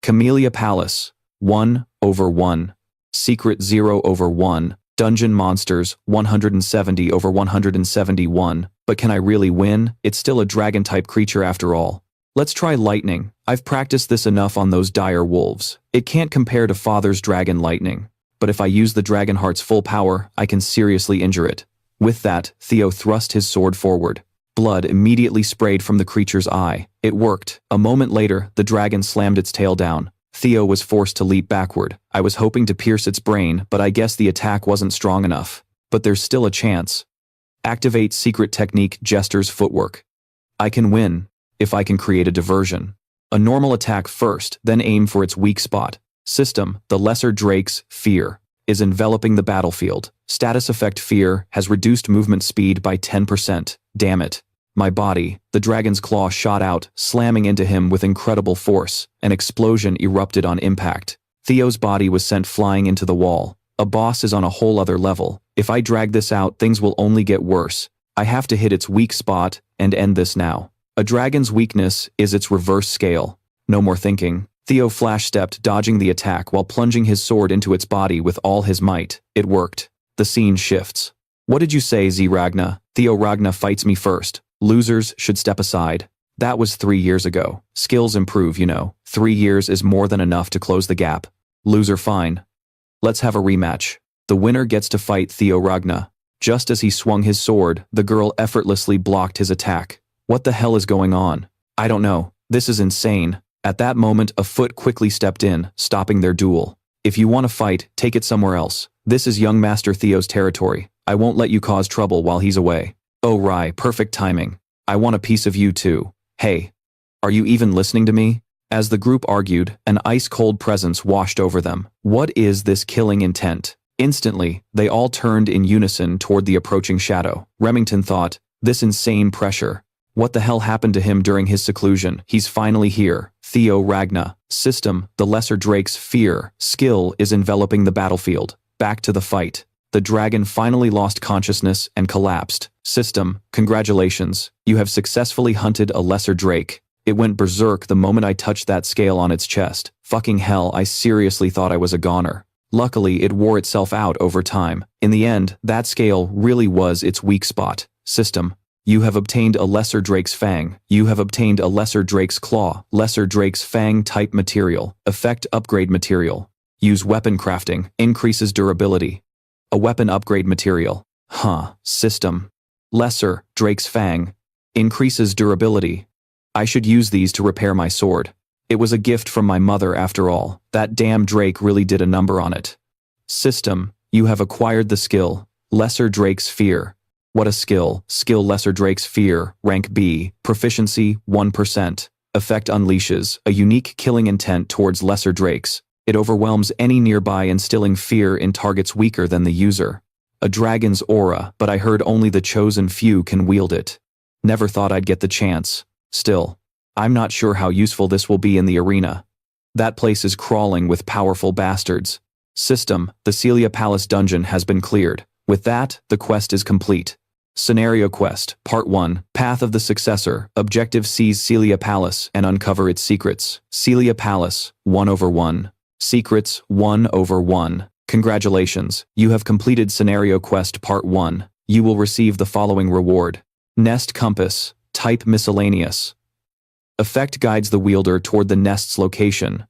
Camellia Palace. 1/1. Secret 0/1. Dungeon monsters 170/171. But can I really win? It's still a dragon-type creature after all. Let's try lightning. I've practiced this enough on those dire wolves. It can't compare to Father's dragon lightning. But if I use the dragon heart's full power, I can seriously injure it. With that, Theo thrust his sword forward. Blood immediately sprayed from the creature's eye. It worked. A moment later, the dragon slammed its tail down. Theo was forced to leap backward. I was hoping to pierce its brain, but I guess the attack wasn't strong enough. But there's still a chance. Activate secret technique Jester's footwork. I can win, if I can create a diversion. A normal attack first, then aim for its weak spot. System, the lesser drake's fear, is enveloping the battlefield. Status effect fear has reduced movement speed by 10%. Damn it. My body, the dragon's claw shot out, slamming into him with incredible force. An explosion erupted on impact. Theo's body was sent flying into the wall. A boss is on a whole other level. If I drag this out, things will only get worse. I have to hit its weak spot and end this now. A dragon's weakness is its reverse scale. No more thinking. Theo flash-stepped, dodging the attack while plunging his sword into its body with all his might. It worked. The scene shifts. What did you say, Z Ragna? Theo Ragna fights me first. Losers should step aside. That was 3 years ago. Skills improve, you know. 3 years is more than enough to close the gap. Loser fine. Let's have a rematch. The winner gets to fight Theo Ragna. Just as he swung his sword, the girl effortlessly blocked his attack. What the hell is going on? I don't know. This is insane. At that moment, a foot quickly stepped in, stopping their duel. If you want to fight, take it somewhere else. This is young Master Theo's territory. I won't let you cause trouble while he's away. Oh Rai, perfect timing. I want a piece of you too. Hey, are you even listening to me? As the group argued, an ice-cold presence washed over them. What is this killing intent? Instantly, they all turned in unison toward the approaching shadow. Remington thought, this insane pressure. What the hell happened to him during his seclusion? He's finally here. Theo Ragna. System, the lesser drake's fear. Skill is enveloping the battlefield. Back to the fight. The dragon finally lost consciousness and collapsed. System, congratulations. You have successfully hunted a lesser drake. It went berserk the moment I touched that scale on its chest. Fucking hell, I seriously thought I was a goner. Luckily, it wore itself out over time. In the end, that scale really was its weak spot. System, you have obtained a lesser drake's fang. You have obtained a lesser drake's claw. Lesser drake's fang type material. Effect upgrade material. Use weapon crafting. Increases durability. A weapon upgrade material. System. Lesser drake's fang. Increases durability. I should use these to repair my sword. It was a gift from my mother after all. That damn drake really did a number on it. System. You have acquired the skill. Lesser drake's fear. What a skill. Skill lesser drake's fear. Rank B. Proficiency 1%. Effect unleashes a unique killing intent towards lesser drakes. It overwhelms any nearby, instilling fear in targets weaker than the user. A dragon's aura, but I heard only the chosen few can wield it. Never thought I'd get the chance. Still, I'm not sure how useful this will be in the arena. That place is crawling with powerful bastards. System, the Celia Palace dungeon has been cleared. With that, the quest is complete. Scenario Quest, Part 1, Path of the Successor. Objective: seize Celia Palace and uncover its secrets. Celia Palace, 1/1. Secrets, 1/1. Congratulations, you have completed Scenario Quest Part 1. You will receive the following reward. Nest Compass. Type miscellaneous. Effect guides the wielder toward the nest's location.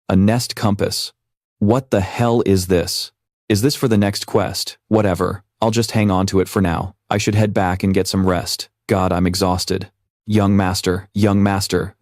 A nest compass. What the hell is this? Is this for the next quest? Whatever, I'll just hang on to it for now. I should head back and get some rest. God, I'm exhausted. Young master,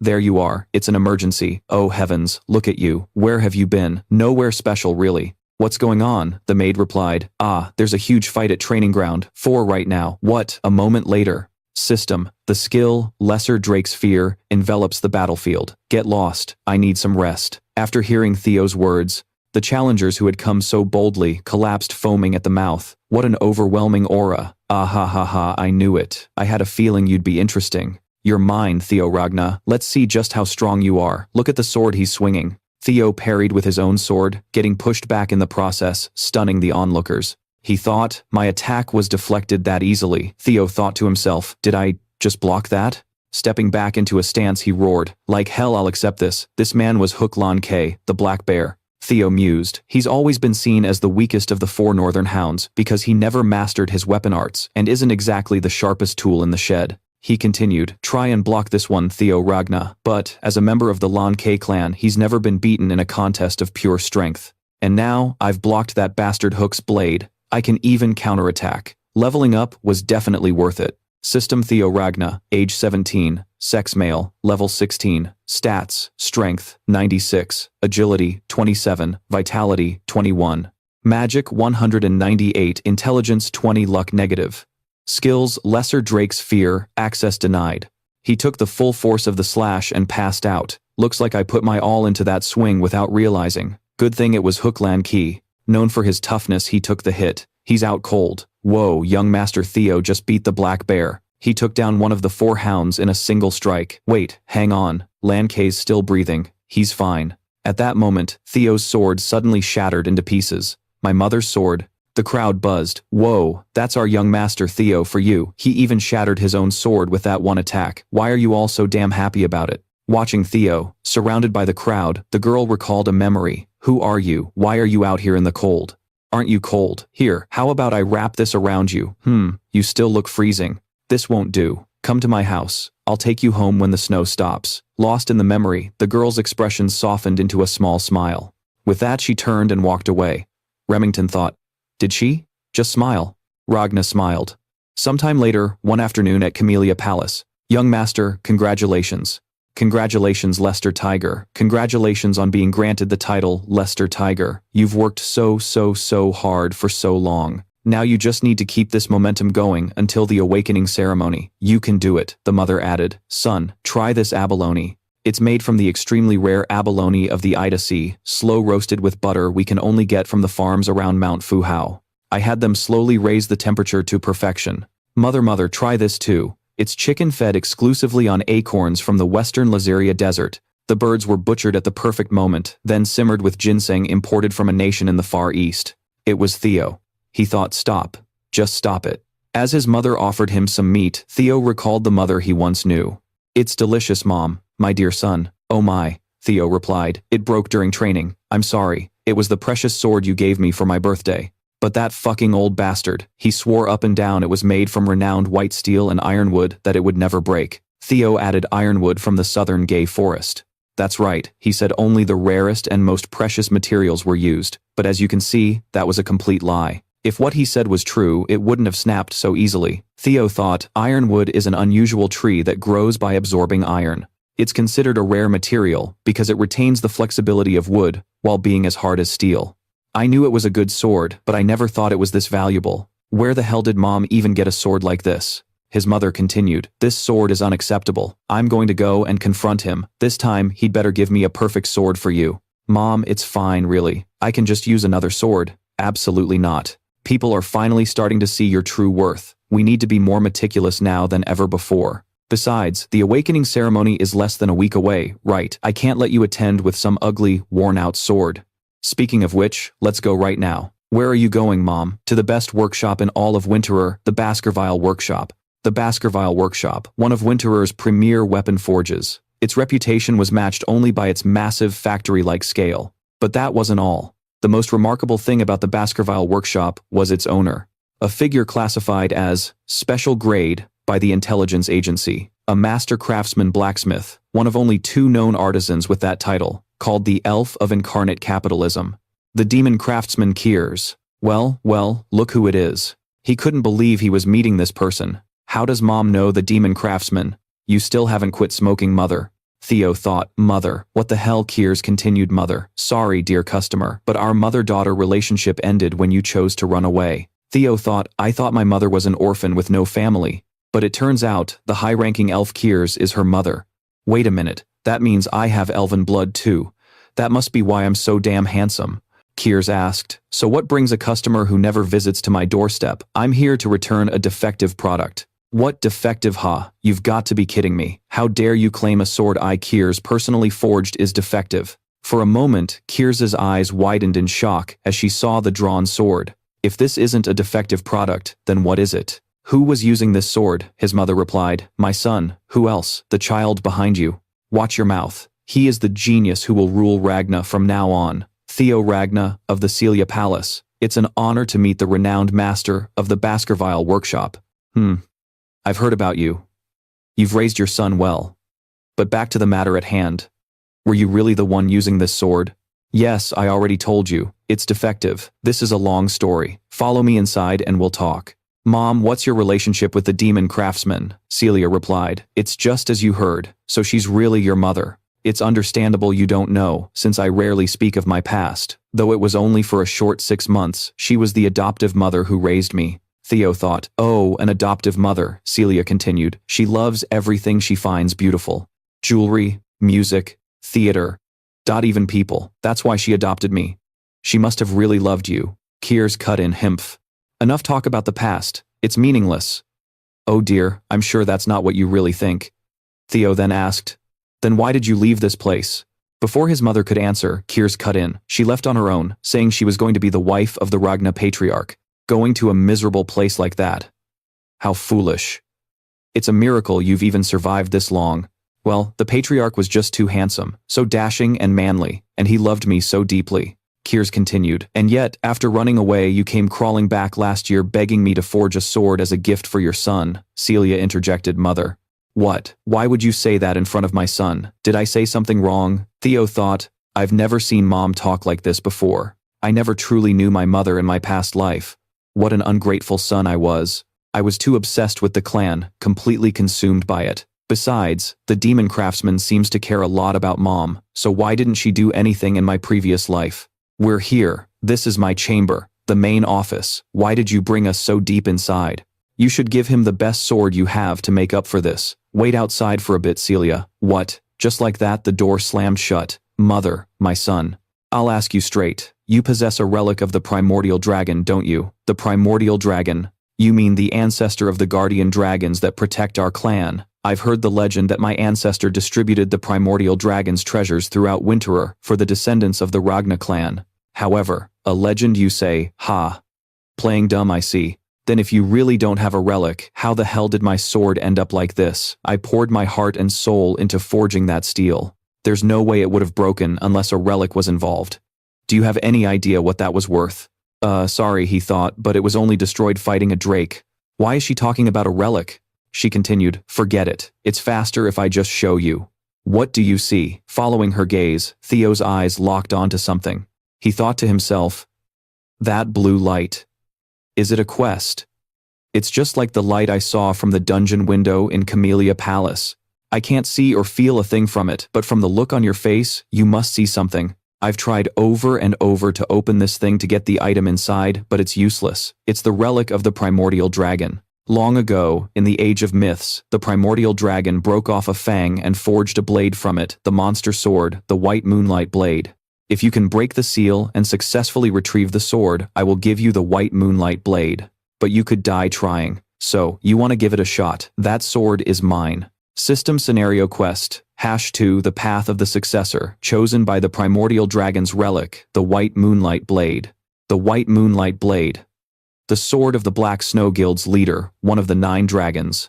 there you are, it's an emergency. Oh heavens, look at you, where have you been? Nowhere special really. What's going on? The maid replied. There's a huge fight at training ground 4 right now. What? A moment later. System, the skill, lesser Drake's fear, envelops the battlefield. Get lost, I need some rest. After hearing Theo's words, the challengers who had come so boldly collapsed foaming at the mouth. What an overwhelming aura. Ah ha ha ha, I knew it. I had a feeling you'd be interesting. You're mine, Theo Ragna. Let's see just how strong you are. Look at the sword he's swinging. Theo parried with his own sword, getting pushed back in the process, stunning the onlookers. He thought, my attack was deflected that easily. Theo thought to himself, did I just block that? Stepping back into a stance, he roared, like hell I'll accept this. This man was Hook Lan K, the Black Bear. Theo mused. He's always been seen as the weakest of the 4 northern hounds because he never mastered his weapon arts and isn't exactly the sharpest tool in the shed. He continued, try and block this one, Theo Ragna, but, as a member of the Lan K clan, he's never been beaten in a contest of pure strength. And now, I've blocked that bastard Hook's blade. I can even counterattack. Leveling up was definitely worth it. System Theo Ragna, age 17, sex male, level 16, stats, strength, 96, agility, 27, vitality, 21, magic 198, intelligence 20, luck negative. Skills, lesser Drake's fear, access denied. He took the full force of the slash and passed out. Looks like I put my all into that swing without realizing. Good thing it was Hook Lan Ki. Known for his toughness, he took the hit. He's out cold. Whoa, young Master Theo just beat the Black Bear. He took down one of the 4 hounds in a single strike. Wait, hang on. Lan K's still breathing. He's fine. At that moment, Theo's sword suddenly shattered into pieces. My mother's sword. The crowd buzzed. Whoa, that's our young Master Theo for you. He even shattered his own sword with that one attack. Why are you all so damn happy about it? Watching Theo, surrounded by the crowd, the girl recalled a memory. Who are you? Why are you out here in the cold? Aren't you cold? Here, how about I wrap this around you? You still look freezing. This won't do. Come to my house. I'll take you home when the snow stops. Lost in the memory, the girl's expression softened into a small smile. With that, she turned and walked away. Remington thought, did she? Just smile. Ragna smiled. Sometime later, one afternoon at Camellia Palace. Young Master, congratulations. Congratulations, Lester Tiger. Congratulations on being granted the title, Lester Tiger. You've worked so hard for so long. Now you just need to keep this momentum going until the awakening ceremony. You can do it, the mother added. Son, try this abalone. It's made from the extremely rare abalone of the Ida Sea, slow roasted with butter we can only get from the farms around Mount Fu Hao. I had them slowly raise the temperature to perfection. Mother, try this too. It's chicken fed exclusively on acorns from the western Lazaria desert. The birds were butchered at the perfect moment, then simmered with ginseng imported from a nation in the Far East. It was Theo. He thought, stop. Just stop it. As his mother offered him some meat, Theo recalled the mother he once knew. It's delicious, Mom. My dear son. Oh my, Theo replied. It broke during training. I'm sorry. It was the precious sword you gave me for my birthday. But that fucking old bastard, he swore up and down it was made from renowned white steel and ironwood, that it would never break. Theo added ironwood from the southern gay forest. That's right, he said only the rarest and most precious materials were used, but as you can see, that was a complete lie. If what he said was true, it wouldn't have snapped so easily. Theo thought, ironwood is an unusual tree that grows by absorbing iron. It's considered a rare material because it retains the flexibility of wood while being as hard as steel. I knew it was a good sword, but I never thought it was this valuable. Where the hell did Mom even get a sword like this? His mother continued, this sword is unacceptable. I'm going to go and confront him. This time, he'd better give me a perfect sword for you. Mom, it's fine, really. I can just use another sword. Absolutely not. People are finally starting to see your true worth. We need to be more meticulous now than ever before. Besides, the awakening ceremony is less than a week away, right? I can't let you attend with some ugly, worn-out sword. Speaking of which, let's go right now. Where are you going, Mom? To the best workshop in all of Winterer, the Baskerville Workshop. The Baskerville Workshop, one of Winterer's premier weapon forges. Its reputation was matched only by its massive factory-like scale. But that wasn't all. The most remarkable thing about the Baskerville Workshop was its owner. A figure classified as special grade by the intelligence agency. A master craftsman blacksmith, one of only 2 known artisans with that title, called the Elf of Incarnate Capitalism. The demon craftsman Kiers. Well, look who it is. He couldn't believe he was meeting this person. How does mom know the demon craftsman? You still haven't quit smoking, mother. Theo thought, mother, what the hell? Kiers continued, mother, sorry dear customer, but our mother-daughter relationship ended when you chose to run away. Theo thought, I thought my mother was an orphan with no family. But it turns out, the high-ranking elf Kiers is her mother. Wait a minute, that means I have elven blood too. That must be why I'm so damn handsome. Kiers asked, so what brings a customer who never visits to my doorstep? I'm here to return a defective product. What defective, ha? You've got to be kidding me. How dare you claim a sword I Kiers personally forged is defective? For a moment, Kiers's eyes widened in shock as she saw the drawn sword. If this isn't a defective product, then what is it? Who was using this sword? His mother replied, my son. Who else? The child behind you. Watch your mouth. He is the genius who will rule Ragna from now on. Theo Ragna of the Celia Palace. It's an honor to meet the renowned master of the Baskerville workshop. I've heard about you. You've raised your son well. But back to the matter at hand. Were you really the one using this sword? Yes, I already told you. It's defective. This is a long story. Follow me inside and we'll talk. Mom, what's your relationship with the demon craftsman? Celia replied. It's just as you heard. So she's really your mother. It's understandable you don't know, since I rarely speak of my past. Though it was only for a short 6 months, she was the adoptive mother who raised me. Theo thought, oh, an adoptive mother, Celia continued. She loves everything she finds beautiful. Jewelry, music, theater, not even people. That's why she adopted me. She must have really loved you. Kiers cut in, Himph. Enough talk about the past. It's meaningless. Oh dear, I'm sure that's not what you really think. Theo then asked, then why did you leave this place? Before his mother could answer, Kiers cut in. She left on her own, saying she was going to be the wife of the Ragna patriarch. Going to a miserable place like that. How foolish. It's a miracle you've even survived this long. Well, the patriarch was just too handsome, so dashing and manly, and he loved me so deeply. Kiers continued, and yet, after running away you came crawling back last year begging me to forge a sword as a gift for your son. Celia interjected, mother. What? Why would you say that in front of my son? Did I say something wrong? Theo thought, I've never seen mom talk like this before. I never truly knew my mother in my past life. What an ungrateful son I was. I was too obsessed with the clan, completely consumed by it. Besides, the demon craftsman seems to care a lot about mom, so why didn't she do anything in my previous life? We're here. This is my chamber, the main office. Why did you bring us so deep inside? You should give him the best sword you have to make up for this. Wait outside for a bit, Celia. What? Just like that the door slammed shut. Mother, my son. I'll ask you straight. You possess a relic of the primordial dragon, don't you? The primordial dragon? You mean the ancestor of the guardian dragons that protect our clan? I've heard the legend that my ancestor distributed the primordial dragon's treasures throughout Winterer for the descendants of the Ragna clan. However, a legend you say, ha. Playing dumb, I see. Then if you really don't have a relic, how the hell did my sword end up like this? I poured my heart and soul into forging that steel. There's no way it would have broken unless a relic was involved. Do you have any idea what that was worth? Sorry, he thought, but it was only destroyed fighting a drake. Why is she talking about a relic? She continued, forget it. It's faster if I just show you. What do you see? Following her gaze, Theo's eyes locked onto something. He thought to himself, that blue light. Is it a quest? It's just like the light I saw from the dungeon window in Camellia Palace. I can't see or feel a thing from it, but from the look on your face, you must see something. I've tried over and over to open this thing to get the item inside, but it's useless. It's the relic of the primordial dragon. Long ago, in the Age of Myths, the primordial dragon broke off a fang and forged a blade from it, the monster sword, the white moonlight blade. If you can break the seal and successfully retrieve the sword, I will give you the white moonlight blade. But you could die trying. So, you want to give it a shot. That sword is mine. System Scenario Quest, #2 The Path of the Successor, chosen by the primordial dragon's relic, the white moonlight blade. The white moonlight blade. The sword of the Black Snow Guild's leader, one of the 9 dragons.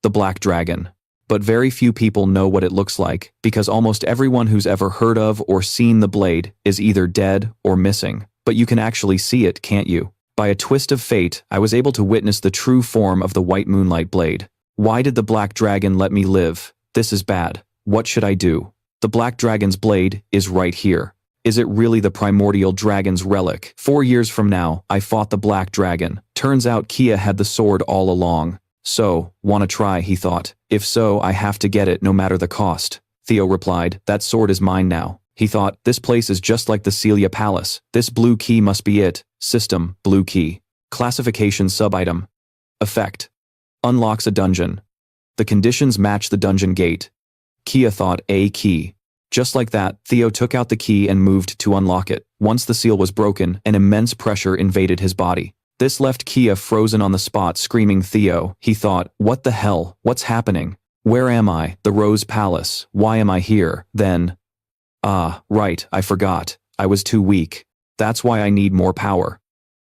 The Black Dragon. But very few people know what it looks like, because almost everyone who's ever heard of or seen the blade is either dead or missing. But you can actually see it, can't you? By a twist of fate, I was able to witness the true form of the white moonlight blade. Why did the Black Dragon let me live? This is bad. What should I do? The Black Dragon's blade is right here. Is it really the primordial dragon's relic? 4 years from now, I fought the Black Dragon. Turns out Kia had the sword all along. So, wanna try, he thought. If so, I have to get it no matter the cost. Theo replied, that sword is mine now. He thought, this place is just like the Celia Palace. This blue key must be it. System, blue key. Classification subitem. Effect. Unlocks a dungeon. The conditions match the dungeon gate. Kia thought, a key. Just like that, Theo took out the key and moved to unlock it. Once the seal was broken, an immense pressure invaded his body. This left Kia frozen on the spot, screaming Theo. He thought, what the hell? What's happening? Where am I? The Rose Palace. Why am I here? Then, right, I forgot. I was too weak. That's why I need more power.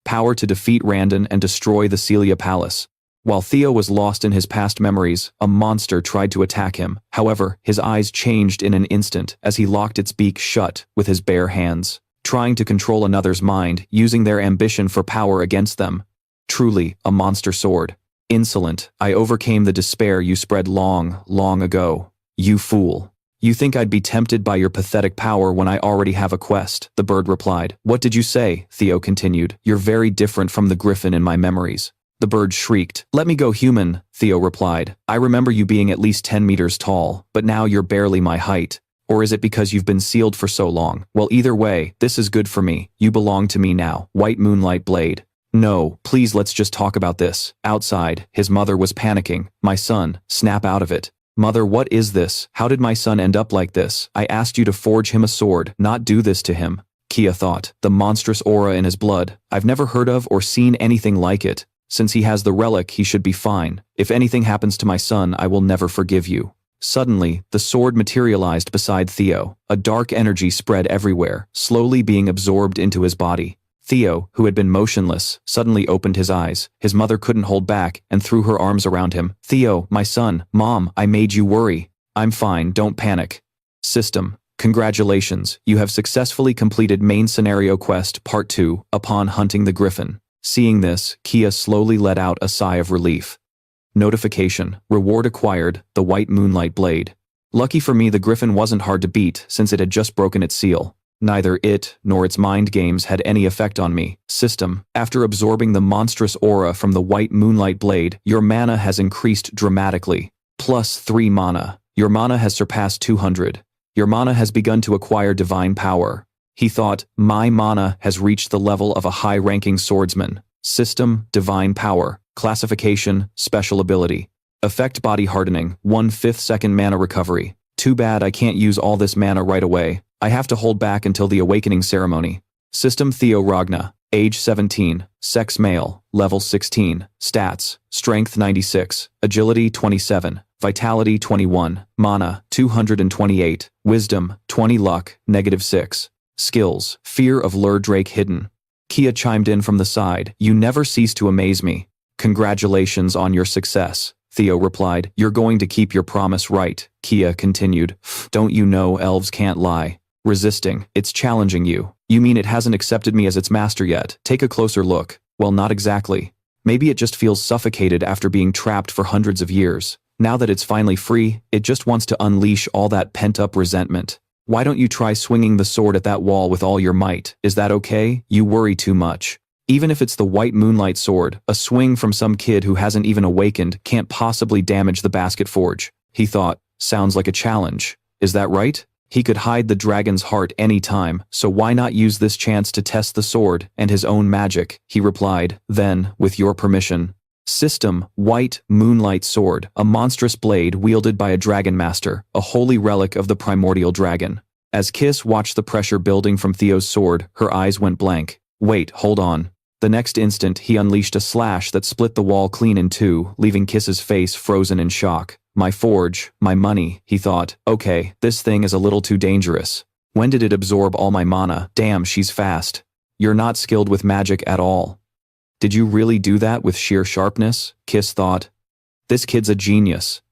Power to defeat Randon and destroy the Celia Palace. While Theo was lost in his past memories, a monster tried to attack him. However, his eyes changed in an instant as he locked its beak shut with his bare hands, trying to control another's mind, using their ambition for power against them. Truly, a monster sword. Insolent, I overcame the despair you spread long, long ago. You fool. You think I'd be tempted by your pathetic power when I already have a quest, the bird replied. What did you say? Theo continued. You're very different from the griffin in my memories. The bird shrieked. Let me go, human, Theo replied. I remember you being at least 10 meters tall, but now you're barely my height. Or is it because you've been sealed for so long? Well, either way, this is good for me. You belong to me now. White Moonlight Blade. No, please, let's just talk about this. Outside, his mother was panicking. My son, snap out of it. Mother, what is this? How did my son end up like this? I asked you to forge him a sword, not do this to him. Kia thought. The monstrous aura in his blood. I've never heard of or seen anything like it. Since he has the relic, he should be fine. If anything happens to my son, I will never forgive you. Suddenly, the sword materialized beside Theo. A dark energy spread everywhere, slowly being absorbed into his body. Theo, who had been motionless, suddenly opened his eyes. His mother couldn't hold back and threw her arms around him. Theo, my son, Mom, I made you worry. I'm fine, don't panic. System. Congratulations, you have successfully completed Main Scenario Quest Part 2, Upon Hunting the Griffin. Seeing this, Kia slowly let out a sigh of relief. Notification. Reward acquired, the White Moonlight Blade. Lucky for me, the griffin wasn't hard to beat since it had just broken its seal. Neither it nor its mind games had any effect on me. System. After absorbing the monstrous aura from the White Moonlight Blade, your mana has increased dramatically. +3 mana. Your mana has surpassed 200. Your mana has begun to acquire divine power. He thought, my mana has reached the level of a high-ranking swordsman. System, divine power. Classification, special ability. Effect, body hardening, 1/5 second mana recovery. Too bad I can't use all this mana right away. I have to hold back until the awakening ceremony. System, Theo Ragna. Age 17. Sex male. Level 16. Stats. Strength 96. Agility 27. Vitality 21. Mana 228. Wisdom 20. Luck -6. Skills. Fear of Lure Drake hidden. Kia chimed in from the side. You never cease to amaze me. Congratulations on your success. Theo replied. You're going to keep your promise, right? Kia continued. Don't you know elves can't lie? Resisting. It's challenging you. You mean it hasn't accepted me as its master yet? Take a closer look. Well, not exactly. Maybe it just feels suffocated after being trapped for hundreds of years. Now that it's finally free, it just wants to unleash all that pent-up resentment. Why don't you try swinging the sword at that wall with all your might? Is that okay? You worry too much. Even if it's the White Moonlight sword, a swing from some kid who hasn't even awakened can't possibly damage the basket forge. He thought, sounds like a challenge. Is that right? He could hide the dragon's heart any time, so why not use this chance to test the sword and his own magic? He replied, then, with your permission. System, White Moonlight Sword, a monstrous blade wielded by a dragon master, a holy relic of the primordial dragon. As Kiss watched the pressure building from Theo's sword, her eyes went blank. Wait, hold on. The next instant, he unleashed a slash that split the wall clean in two, leaving Kiss's face frozen in shock. My forge, my money, he thought. Okay, this thing is a little too dangerous. When did it absorb all my mana? Damn, she's fast. You're not skilled with magic at all. Did you really do that with sheer sharpness? Kiss thought. This kid's a genius.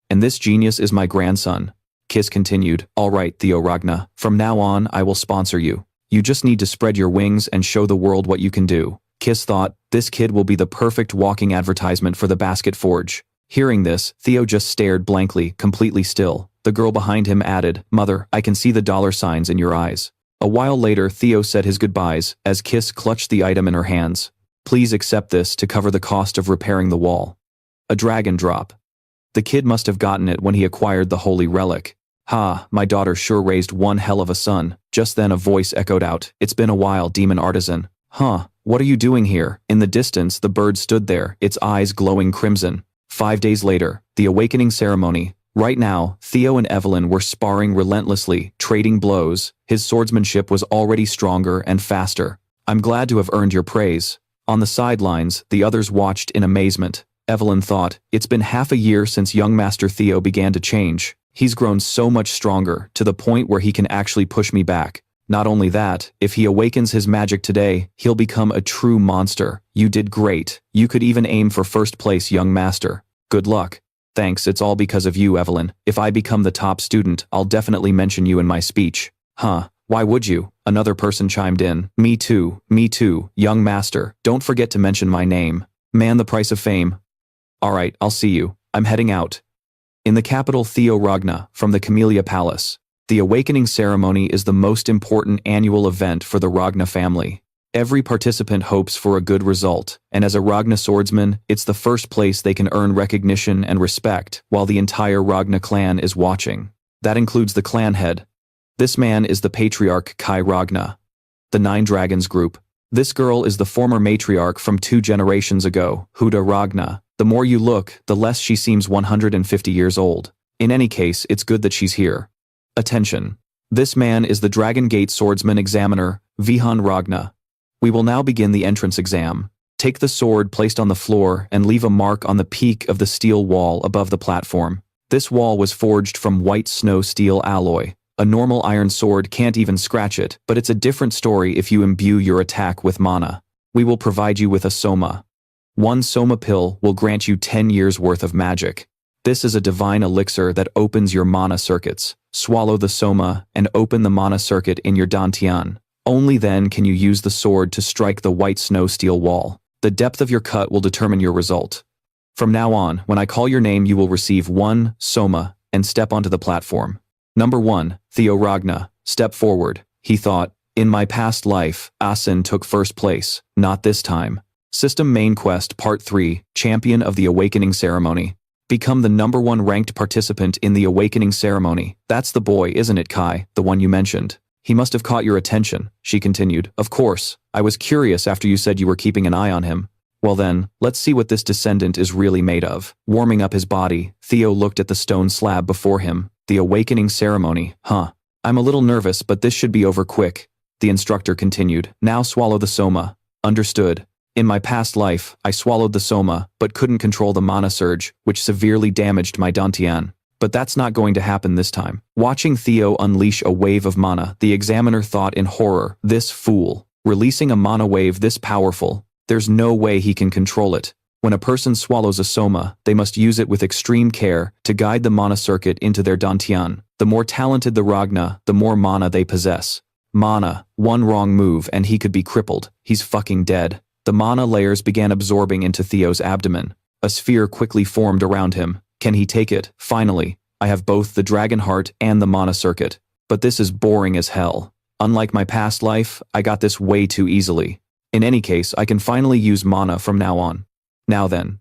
And this genius is my grandson. Kiss continued. All right, Theo Ragna. From now on, I will sponsor you. You just need to spread your wings and show the world what you can do. Kiss thought, this kid will be the perfect walking advertisement for the basket forge. Hearing this, Theo just stared blankly, completely still. The girl behind him added, Mother, I can see the dollar signs in your eyes. A while later, Theo said his goodbyes, as Kiss clutched the item in her hands. Please accept this to cover the cost of repairing the wall. A dragon drop. The kid must have gotten it when he acquired the holy relic. Ha, my daughter sure raised one hell of a son. Just then a voice echoed out, "It's been a while, demon artisan." Huh, what are you doing here? In the distance, the bird stood there, its eyes glowing crimson. 5 days later, the awakening ceremony. Right now, Theo and Evelyn were sparring relentlessly, trading blows. His swordsmanship was already stronger and faster. "I'm glad to have earned your praise." On the sidelines, the others watched in amazement. Evelyn thought, "It's been half a year since young Master Theo began to change. He's grown so much stronger, to the point where he can actually push me back. Not only that, if he awakens his magic today, he'll become a true monster. You did great. You could even aim for first place, young master. Good luck." "Thanks, it's all because of you, Evelyn. If I become the top student, I'll definitely mention you in my speech." "Huh, why would you?" Another person chimed in. Me too, young master. Don't forget to mention my name. Man, the price of fame." "Alright, I'll see you. I'm heading out." In the capital Theo Ragna, from the Camellia Palace, the awakening ceremony is the most important annual event for the Ragna family. Every participant hopes for a good result, and as a Ragna swordsman, it's the first place they can earn recognition and respect, while the entire Ragna clan is watching. That includes the clan head. This man is the patriarch Kai Ragna. The Nine Dragons group. This girl is the former matriarch from 2 generations ago, Huda Ragna. The more you look, the less she seems 150 years old. In any case, it's good that she's here. Attention. This man is the Dragon Gate swordsman examiner, Vihan Ragna. We will now begin the entrance exam. Take the sword placed on the floor and leave a mark on the peak of the steel wall above the platform. This wall was forged from white snow steel alloy. A normal iron sword can't even scratch it, but it's a different story if you imbue your attack with mana. We will provide you with a soma. 1 soma pill will grant you 10 years worth of magic. This is a divine elixir that opens your mana circuits. Swallow the soma and open the mana circuit in your dantian. Only then can you use the sword to strike the white snow steel wall. The depth of your cut will determine your result. From now on, when I call your name, you will receive 1 soma and step onto the platform. Number 1, Theo Ragna. Step forward. He thought, "In my past life, Asin took first place. Not this time." System Main Quest Part 3, Champion of the Awakening Ceremony. Become the number 1 ranked participant in the Awakening Ceremony. That's the boy, isn't it, Kai? The one you mentioned. He must have caught your attention, she continued. Of course. I was curious after you said you were keeping an eye on him. Well then, let's see what this descendant is really made of. Warming up his body, Theo looked at the stone slab before him. The Awakening Ceremony, huh? I'm a little nervous, but this should be over quick. The instructor continued. Now swallow the soma. Understood. In my past life, I swallowed the soma, but couldn't control the mana surge, which severely damaged my dantian. But that's not going to happen this time. Watching Theo unleash a wave of mana, the examiner thought in horror, this fool. Releasing a mana wave this powerful. There's no way he can control it. When a person swallows a soma, they must use it with extreme care to guide the mana circuit into their dantian. The more talented the Ragna, the more mana they possess. Mana, one wrong move and he could be crippled. He's fucking dead. The mana layers began absorbing into Theo's abdomen. A sphere quickly formed around him. Can he take it? Finally, I have both the dragon heart and the mana circuit. But this is boring as hell. Unlike my past life, I got this way too easily. In any case, I can finally use mana from now on. Now then.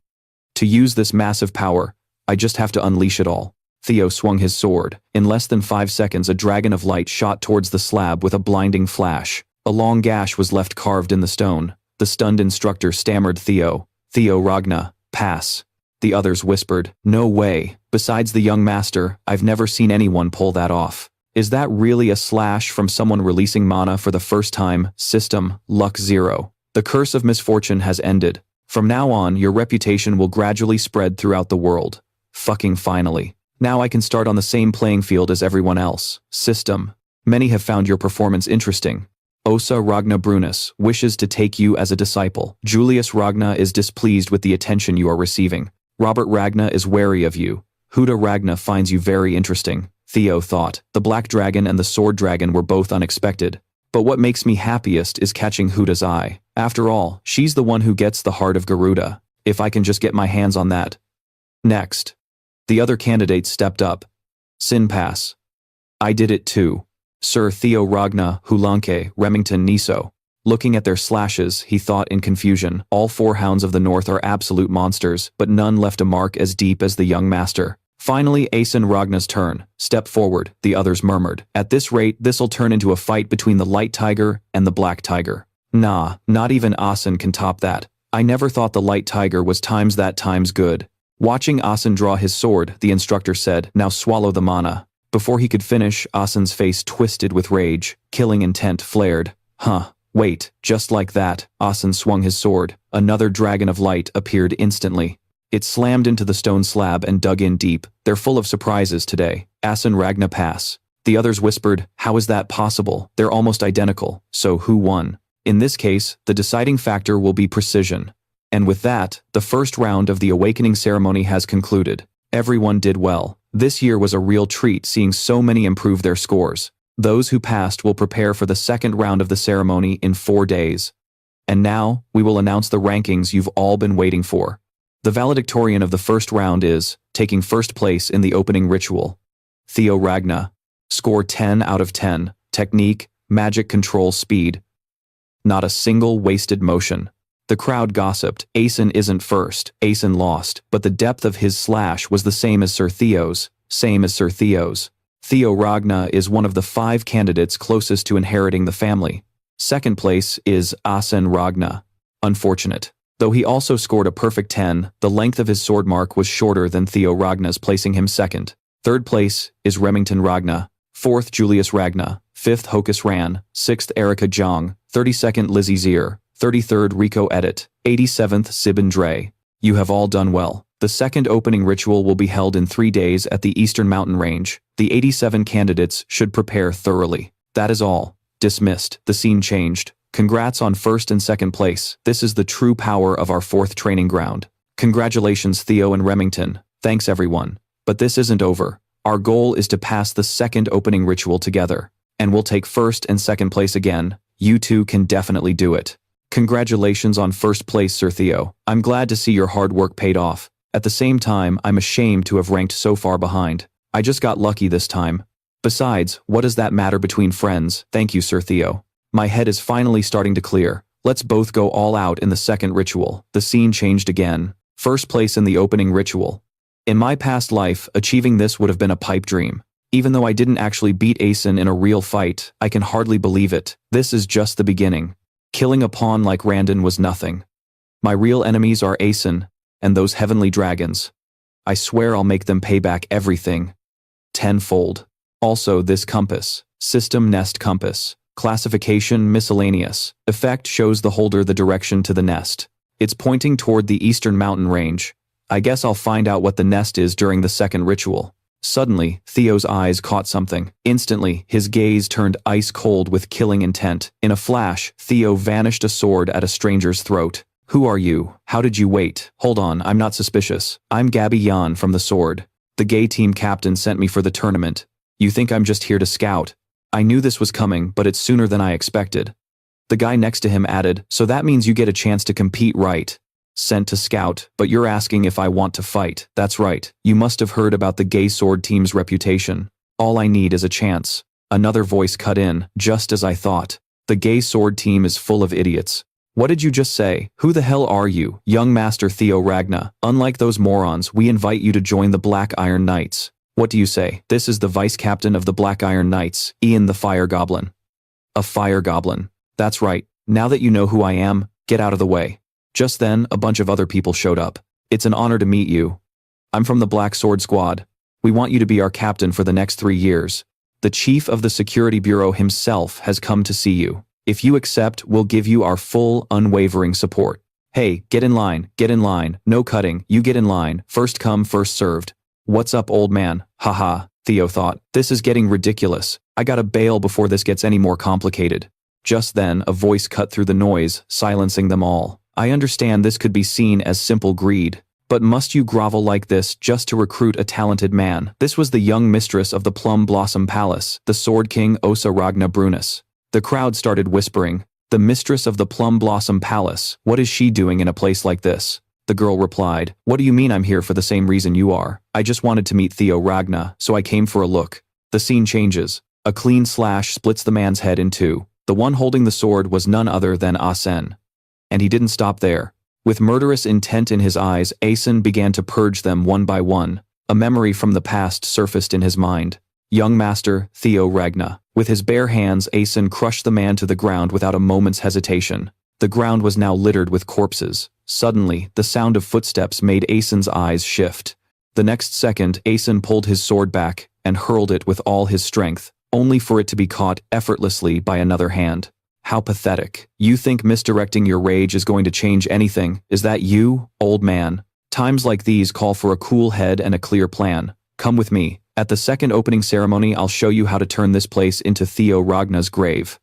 To use this massive power, I just have to unleash it all. Theo swung his sword. In less than 5 seconds, a dragon of light shot towards the slab with a blinding flash. A long gash was left carved in the stone. The stunned instructor stammered Theo Ragna, pass. The others whispered, no way. Besides the young master, I've never seen anyone pull that off. Is that really a slash from someone releasing mana for the first time? System, luck 0. The curse of misfortune has ended. From now on, your reputation will gradually spread throughout the world. Fucking finally. Now I can start on the same playing field as everyone else. System. Many have found your performance interesting. Osa Ragna Brunus wishes to take you as a disciple. Julius Ragna is displeased with the attention you are receiving. Robert Ragna is wary of you. Huda Ragna finds you very interesting. Theo thought. The black dragon and the sword dragon were both unexpected. But what makes me happiest is catching Huda's eye. After all, she's the one who gets the heart of Garuda. If I can just get my hands on that. Next. The other candidates stepped up. Sin pass. I did it too. Sir Theo Ragna Hulanke Remington Niso. Looking at their slashes, he thought in confusion, all 4 hounds of the north are absolute monsters, but none left a mark as deep as the young master. Finally, MC Ragna's turn. Step forward, the others murmured. At this rate, this'll turn into a fight between the light tiger and the black tiger. Nah, not even Asen can top that. I never thought the light tiger was times that times good. Watching Asen draw his sword, the instructor said, now swallow the mana. Before he could finish, Asen's face twisted with rage. Killing intent flared. Huh. Wait, just like that, Asen swung his sword. Another dragon of light appeared instantly. It slammed into the stone slab and dug in deep. They're full of surprises today. MC Ragna pass. The others whispered, how is that possible? They're almost identical. So who won? In this case, the deciding factor will be precision. And with that, the first round of the awakening ceremony has concluded. Everyone did well. This year was a real treat seeing so many improve their scores. Those who passed will prepare for the second round of the ceremony in 4 days. And now, we will announce the rankings you've all been waiting for. The valedictorian of the first round is, taking first place in the opening ritual, Theo Ragna. Score 10 out of 10, technique, magic control speed. Not a single wasted motion. The crowd gossiped, Asen isn't first, Asen lost, but the depth of his slash was the same as Sir Theo's. Theo Ragna is one of the 5 candidates closest to inheriting the family. Second place is MC Ragna. Unfortunate. Though he also scored a perfect 10, the length of his sword mark was shorter than Theo Ragna's, placing him second. Third place is Remington Ragna. Fourth, Julius Ragna. Fifth, Hocus Ran. Sixth, Erica Jong. 32nd, Lizzie Zier. 33rd, Rico Edit. 87th, Sibin Dre. You have all done well. The second opening ritual will be held in 3 days at the Eastern Mountain Range. The 87 candidates should prepare thoroughly. That is all. Dismissed. The scene changed. Congrats on first and second place. This is the true power of our 4th training ground. Congratulations, Theo and Remington. Thanks everyone. But this isn't over. Our goal is to pass the second opening ritual together. And we'll take first and second place again. You two can definitely do it. Congratulations on first place, Sir Theo. I'm glad to see your hard work paid off. At the same time, I'm ashamed to have ranked so far behind. I just got lucky this time. Besides, what does that matter between friends? Thank you, Sir Theo. My head is finally starting to clear. Let's both go all out in the second ritual. The scene changed again. First place in the opening ritual. In my past life, achieving this would have been a pipe dream. Even though I didn't actually beat Asen in a real fight, I can hardly believe it. This is just the beginning. Killing a pawn like Randon was nothing. My real enemies are Asen and those heavenly dragons. I swear I'll make them pay back everything. Tenfold. Also, this compass. System nest compass. Classification miscellaneous. Effect shows the holder the direction to the nest. It's pointing toward the Eastern Mountain Range. I guess I'll find out what the nest is during the second ritual. Suddenly, Theo's eyes caught something. Instantly, his gaze turned ice cold with killing intent. In a flash, Theo vanished a sword at a stranger's throat. Who are you? How did you wait? Hold on, I'm not suspicious. I'm Gabby Yan from the Sword. The gay team captain sent me for the tournament. You think I'm just here to scout? I knew this was coming, but it's sooner than I expected. The guy next to him added, so that means you get a chance to compete, right? Sent to scout, but you're asking if I want to fight. That's right. You must have heard about the gay sword team's reputation. All I need is a chance. Another voice cut in, just as I thought. The gay sword team is full of idiots. What did you just say? Who the hell are you, young master Theo Ragna? Unlike those morons, we invite you to join the Black Iron Knights. What do you say? This is the vice captain of the Black Iron Knights, Ian the Fire Goblin. A fire goblin. That's right. Now that you know who I am, get out of the way. Just then, a bunch of other people showed up. It's an honor to meet you. I'm from the Black Sword Squad. We want you to be our captain for the next 3 years. The chief of the security bureau himself has come to see you. If you accept, we'll give you our full, unwavering support. Hey, get in line, no cutting, you get in line, first come, first served. What's up, old man? Haha, Theo thought. This is getting ridiculous. I gotta bail before this gets any more complicated. Just then, a voice cut through the noise, silencing them all. I understand this could be seen as simple greed. But must you grovel like this just to recruit a talented man? This was the young mistress of the Plum Blossom Palace, the Sword King Osa Ragna Brunus. The crowd started whispering, the mistress of the Plum Blossom Palace, what is she doing in a place like this? The girl replied, what do you mean I'm here for the same reason you are? I just wanted to meet Theo Ragna, so I came for a look. The scene changes. A clean slash splits the man's head in two. The one holding the sword was none other than Asen. And he didn't stop there. With murderous intent in his eyes, Asen began to purge them one by one. A memory from the past surfaced in his mind. Young Master Theo Ragna. With his bare hands, Asen crushed the man to the ground without a moment's hesitation. The ground was now littered with corpses. Suddenly, the sound of footsteps made Asen's eyes shift. The next second, Asen pulled his sword back and hurled it with all his strength, only for it to be caught effortlessly by another hand. How pathetic. You think misdirecting your rage is going to change anything? Is that you, old man? Times like these call for a cool head and a clear plan. Come with me. At the second opening ceremony, I'll show you how to turn this place into Theo Ragna's grave.